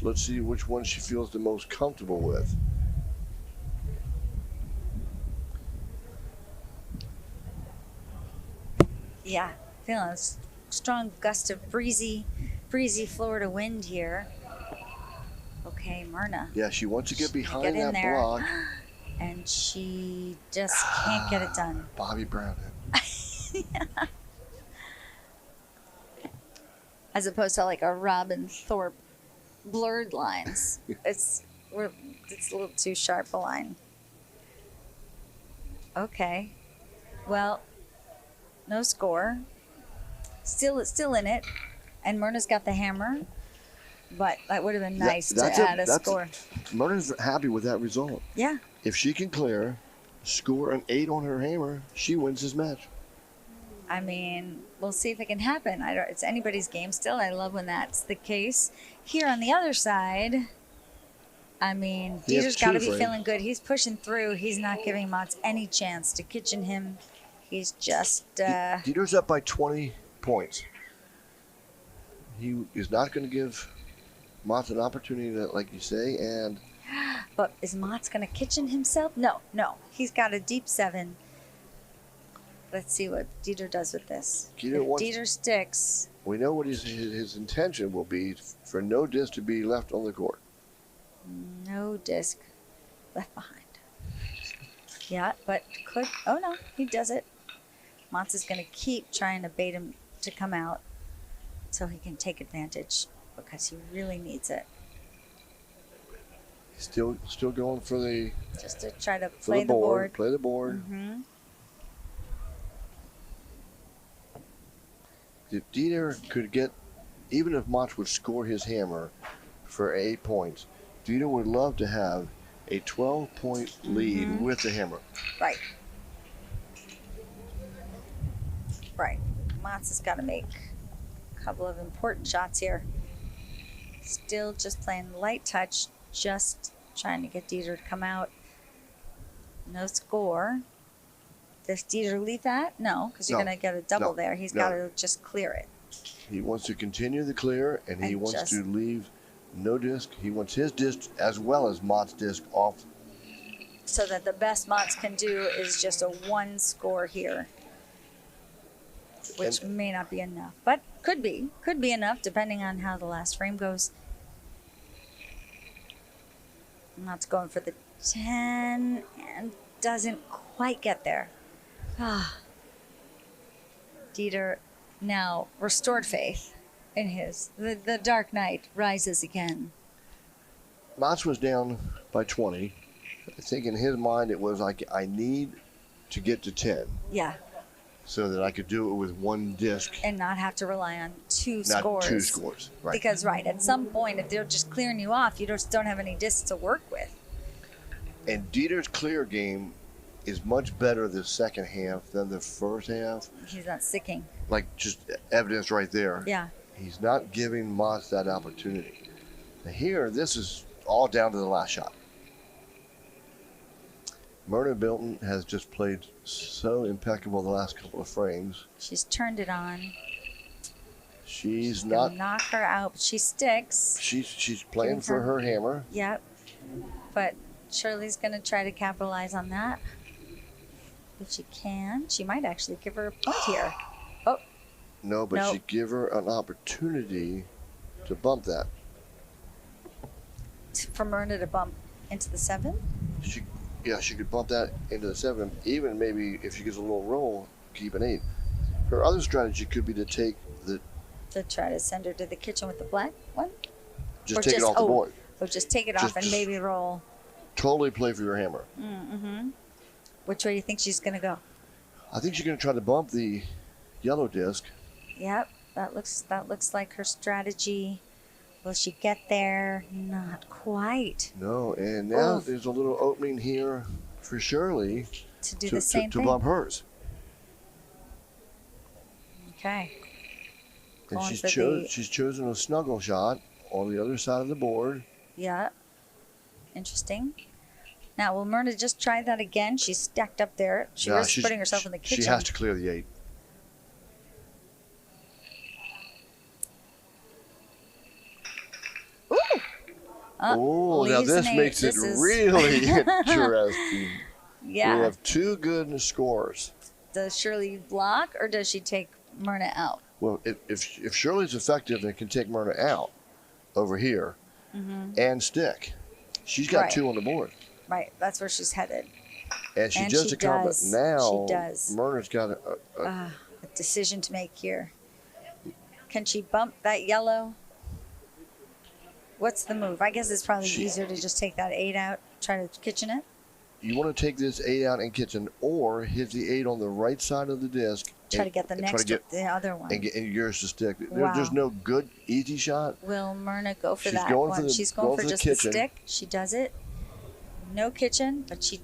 Let's see which one she feels the most comfortable with. Yeah, feeling a strong gust of breezy Florida wind here. Okay, Myrna. Yeah, she wants to get behind in that there. block. And she just can't get it done. Bobby Brown. Yeah. As opposed to like a Robin Thorpe blurred lines. It's a little too sharp a line. Okay. Well, no score. Still in it. And Myrna's got the hammer. But that would have been nice to add a score. Myrna's happy with that result. Yeah. If she can clear, score an 8 on her hammer, she wins this match. I mean, we'll see if it can happen. It's anybody's game still. I love when that's the case. Here on the other side, I mean, Dieter's got to be feeling good. He's pushing through. He's not giving Mats any chance to kitchen him. He's just... Dieter's up by 20 points. He is not going to give Mats an opportunity, like you say, and... But is Mats going to kitchen himself? No. He's got a deep 7. Let's see what Dieter does with this. Dieter sticks. We know what his intention will be for no disc to be left on the court. No disc left behind. Yeah, but could... Oh, no, he does it. Mats is going to keep trying to bait him to come out so he can take advantage because he really needs it. Still going for the... Just to try to play the board. Play the board. Mm-hmm. If Dieter could get, even if Mats would score his hammer for 8 points, Dieter would love to have a 12-point lead with the hammer. Right. Mats has got to make a couple of important shots here. Still just playing light touch, just trying to get Dieter to come out. No score. Does Dieter leave that? No, because you're going to get a double there. He's got to just clear it. He wants to continue the clear, and he wants to leave no disc. He wants his disc as well as Mats' disc off. So that the best Mats can do is just a 1 score here, which may not be enough, but could be enough depending on how the last frame goes. Mats going for the 10 and doesn't quite get there. Dieter now restored faith in the dark night rises again. Mats was down by 20. I think in his mind it was like, I need to get to 10. Yeah. So that I could do it with 1 disc. And not have to rely on 2 scores. Not 2 scores, right. Because, at some point, if they're just clearing you off, you just don't have any discs to work with. And Dieter's clear game is much better the second half than the first half. He's not sticking. Like, just evidence right there. Yeah. He's not giving Mats that opportunity. Now here, this is all down to the last shot. Myrna Bilton has just played so impeccable the last couple of frames. She's turned it on. She's Gonna not. knock her out. She sticks. She's playing Giving for her hammer. Yep. But Shirley's going to try to capitalize on that. If she can, she might actually give her a punt here. Oh. No, but Nope. she give her an opportunity to bump that. For Myrna to bump into the 7? She could bump that into the 7. Even maybe if she gets a little roll, keep an 8. Her other strategy could be to take the. To try to send her to the kitchen with the black one? Just Or take it off the board. So just take it off and maybe roll. Totally play for your hammer. Mm-hmm. Which way do you think she's going to go? I think she's going to try to bump the yellow disc. Yep, that looks like her strategy. Will she get there? Not quite. No, and now Oof. there's a little opening here for Shirley To do the same to thing. bump hers. Okay. And Going she's for she's chosen a snuggle shot on the other side of the board. Yeah. Interesting. Now, will Myrna just try that again? She's stacked up there. She Nah, risks putting herself in the kitchen. She has to clear the 8. Ooh. Oh, now leaves this an 8. makes it really interesting. Yeah. We have 2 good scores. Does Shirley block or does she take Myrna out? Well, if Shirley's effective and can take Myrna out over here and stick, she's got Right. 2 on the board. Right. That's where she's headed. And she And just she accomplished. does. Now, She does. Myrna's got A decision to make here. Can she bump that yellow? What's the move? I guess it's probably easier to just take that 8 out, try to kitchen it. you want to take this 8 out in kitchen or hit the 8 on the right side of the disc. Try to get the next, the other one. And yours to stick. Wow. There's no good, easy shot. Will Myrna go for She's that going one? for the- She's going going for for the just kitchen. the stick. She does it. No kitchen, but she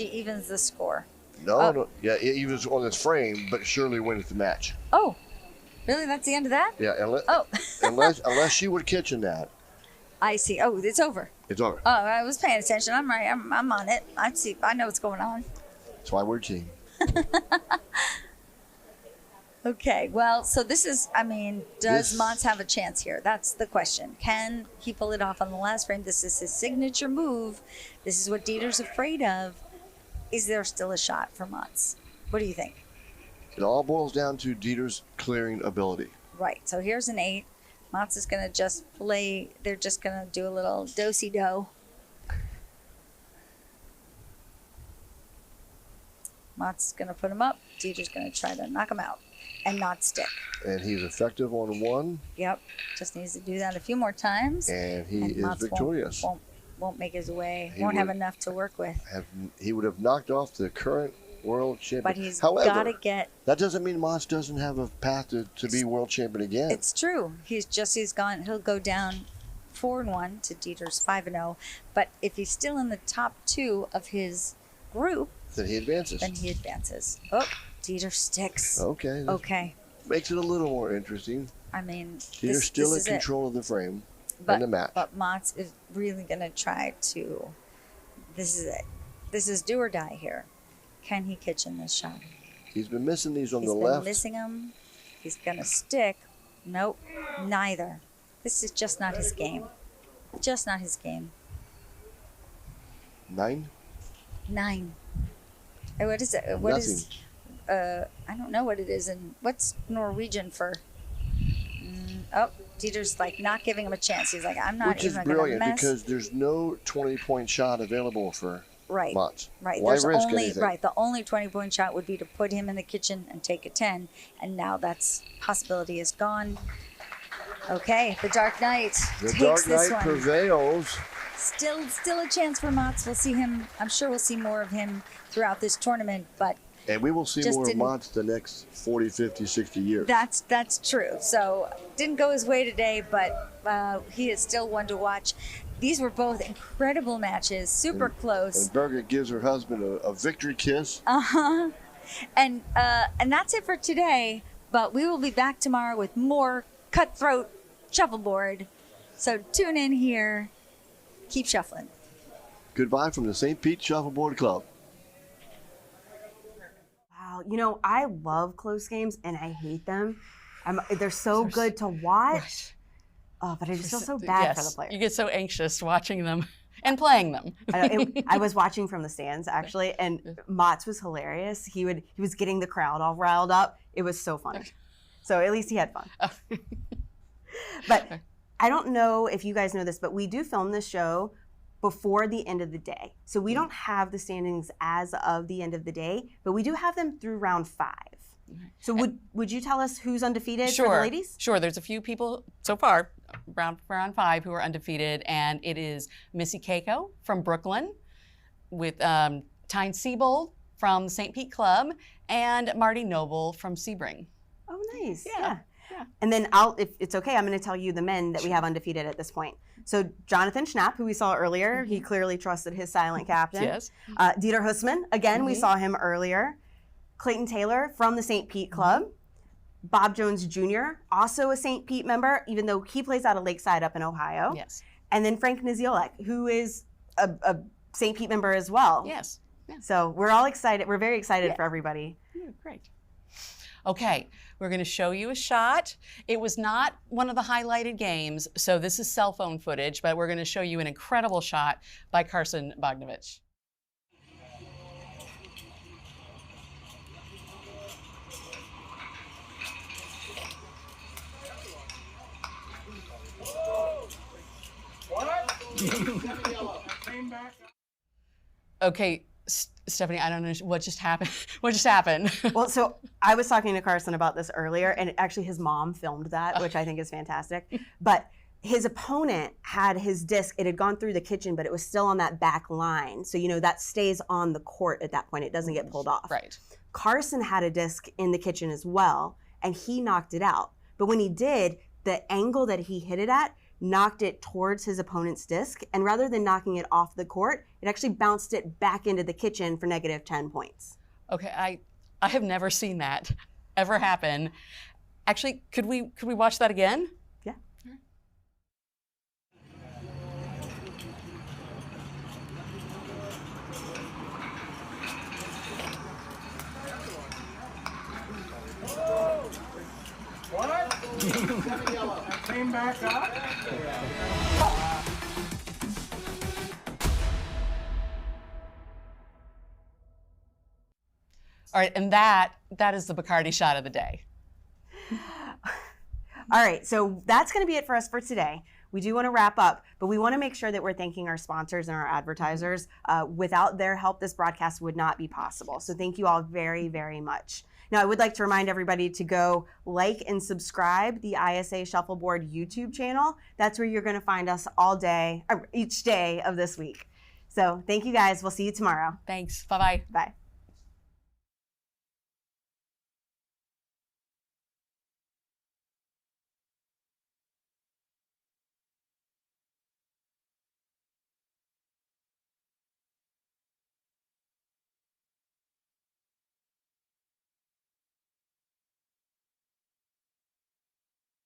evens the score. No. Yeah, it was on this frame, but Shirley wins the match. Oh, really? That's the end of that? Yeah, Oh. unless she would kitchen that, I see. Oh, it's over. it's over. Oh, I was paying attention. I'm right. I'm on it. I see. I know what's going on. That's why we're a team. Okay, well, so this is, does This- Mons have a chance here? That's the question. Can he pull it off on the last frame? This is his signature move. This is what Dieter's afraid of. Is there still a shot for Mons? What do you think? It all boils down to Dieter's clearing ability. Right, so here's an 8. Mons is going to just play. They're just going to do a little do-si-do. Mons is going to put him up. Dieter's going to try to knock him out and not stick. And he's effective on 1, Yep, just needs to do that a few more times. and he is Mons victorious. Won't make his way. He Won't have would enough to work with. He would have knocked off the current world champion. But he's However, got to get. that doesn't mean Mons doesn't have a path to be world champion again. It's true. He'll go down 4-1 to Dieter's 5-0. But if he's still in the top 2 of his group, Then he advances. Oh, Dieter sticks. Okay. Okay. Makes it a little more interesting. This Dieter's still in is control of the frame But, and the match. But Mons is really going to try to. This is it. This is do or die here. Can he kitchen this shot? He's been missing these on He's the been left. missing them. He's going to stick. Nope, neither. This is just not his game. Just not his game. 9. 9. Hey, what is it? What is? I don't know what it is. And what's Norwegian for? Dieter's like not giving him a chance. He's like, I'm not Which is even going to brilliant mess. because there's no 20-point shot available for Right. Mons. Right. Why There's risk only anything? right. The only 20-point shot would be to put him in the kitchen and take a 10. And now that's possibility is gone. Okay, the Dark Knight The takes Dark this Knight one. prevails. Still a chance for Mons. We'll see him. I'm sure we'll see more of him throughout this tournament. But And we will see Just more of didn't- Mons the next 40, 50, 60 years. that's true. So didn't go his way today, but he is still one to watch. These were both incredible matches, super close. And Birgit gives her husband a victory kiss. And that's it for today. But we will be back tomorrow with more cutthroat shuffleboard. So tune in here. Keep shuffling. Goodbye from the St. Pete Shuffleboard Club. Wow, I love close games and I hate them. They're so good to watch. Oh, but I just feel so bad for the players. You get so anxious watching them and playing them. I was watching from the stands actually, and Motts was hilarious. He was getting the crowd all riled up. It was so funny. So at least he had fun. But I don't know if you guys know this, but we do film this show before the end of the day. So we don't have the standings as of the end of the day, but we do have them through round 5. So would you tell us who's undefeated for the ladies? Sure. There's a few people so far, round 5, who are undefeated, and it is Missy Keiko from Brooklyn, with Tyne Siebold from St. Pete Club, and Marty Noble from Sebring. Oh, nice. Yeah. And then if it's okay, I'm going to tell you the men that we have undefeated at this point. So Jonathan Schnapp, who we saw earlier, he clearly trusted his silent captain. Yes. Dieter Hussman, again, we saw him earlier. Clayton Taylor from the St. Pete Club. Bob Jones Jr., also a St. Pete member, even though he plays out of Lakeside up in Ohio. Yes. And then Frank Niziolek, who is a St. Pete member as well. Yes. Yeah. So we're all excited. We're very excited for everybody. Yeah, great. Okay, we're going to show you a shot. It was not one of the highlighted games, so this is cell phone footage, but we're going to show you an incredible shot by Carson Bogdanovich. Okay, Stephanie, I don't know what just happened. What just happened? Well, so I was talking to Carson about this earlier, and actually his mom filmed that, which I think is fantastic. But his opponent had his disc, it had gone through the kitchen, but it was still on that back line. So, that stays on the court at that point. It doesn't get pulled off. Right. Carson had a disc in the kitchen as well, and he knocked it out. But when he did, the angle that he hit it at knocked it towards his opponent's disc, and rather than knocking it off the court, it actually bounced it back into the kitchen for negative 10 points. Okay, I have never seen that ever happen. Actually, could we watch that again? Yeah. Came back up. All right, and that is the Bacardi shot of the day. All right, so that's going to be it for us for today. We do want to wrap up, but we want to make sure that we're thanking our sponsors and our advertisers. Without their help, this broadcast would not be possible. So thank you all very, very much. Now, I would like to remind everybody to go like and subscribe the ISA Shuffleboard YouTube channel. That's where you're going to find us all day, each day of this week. So thank you guys. We'll see you tomorrow. Thanks. Bye-bye. Bye.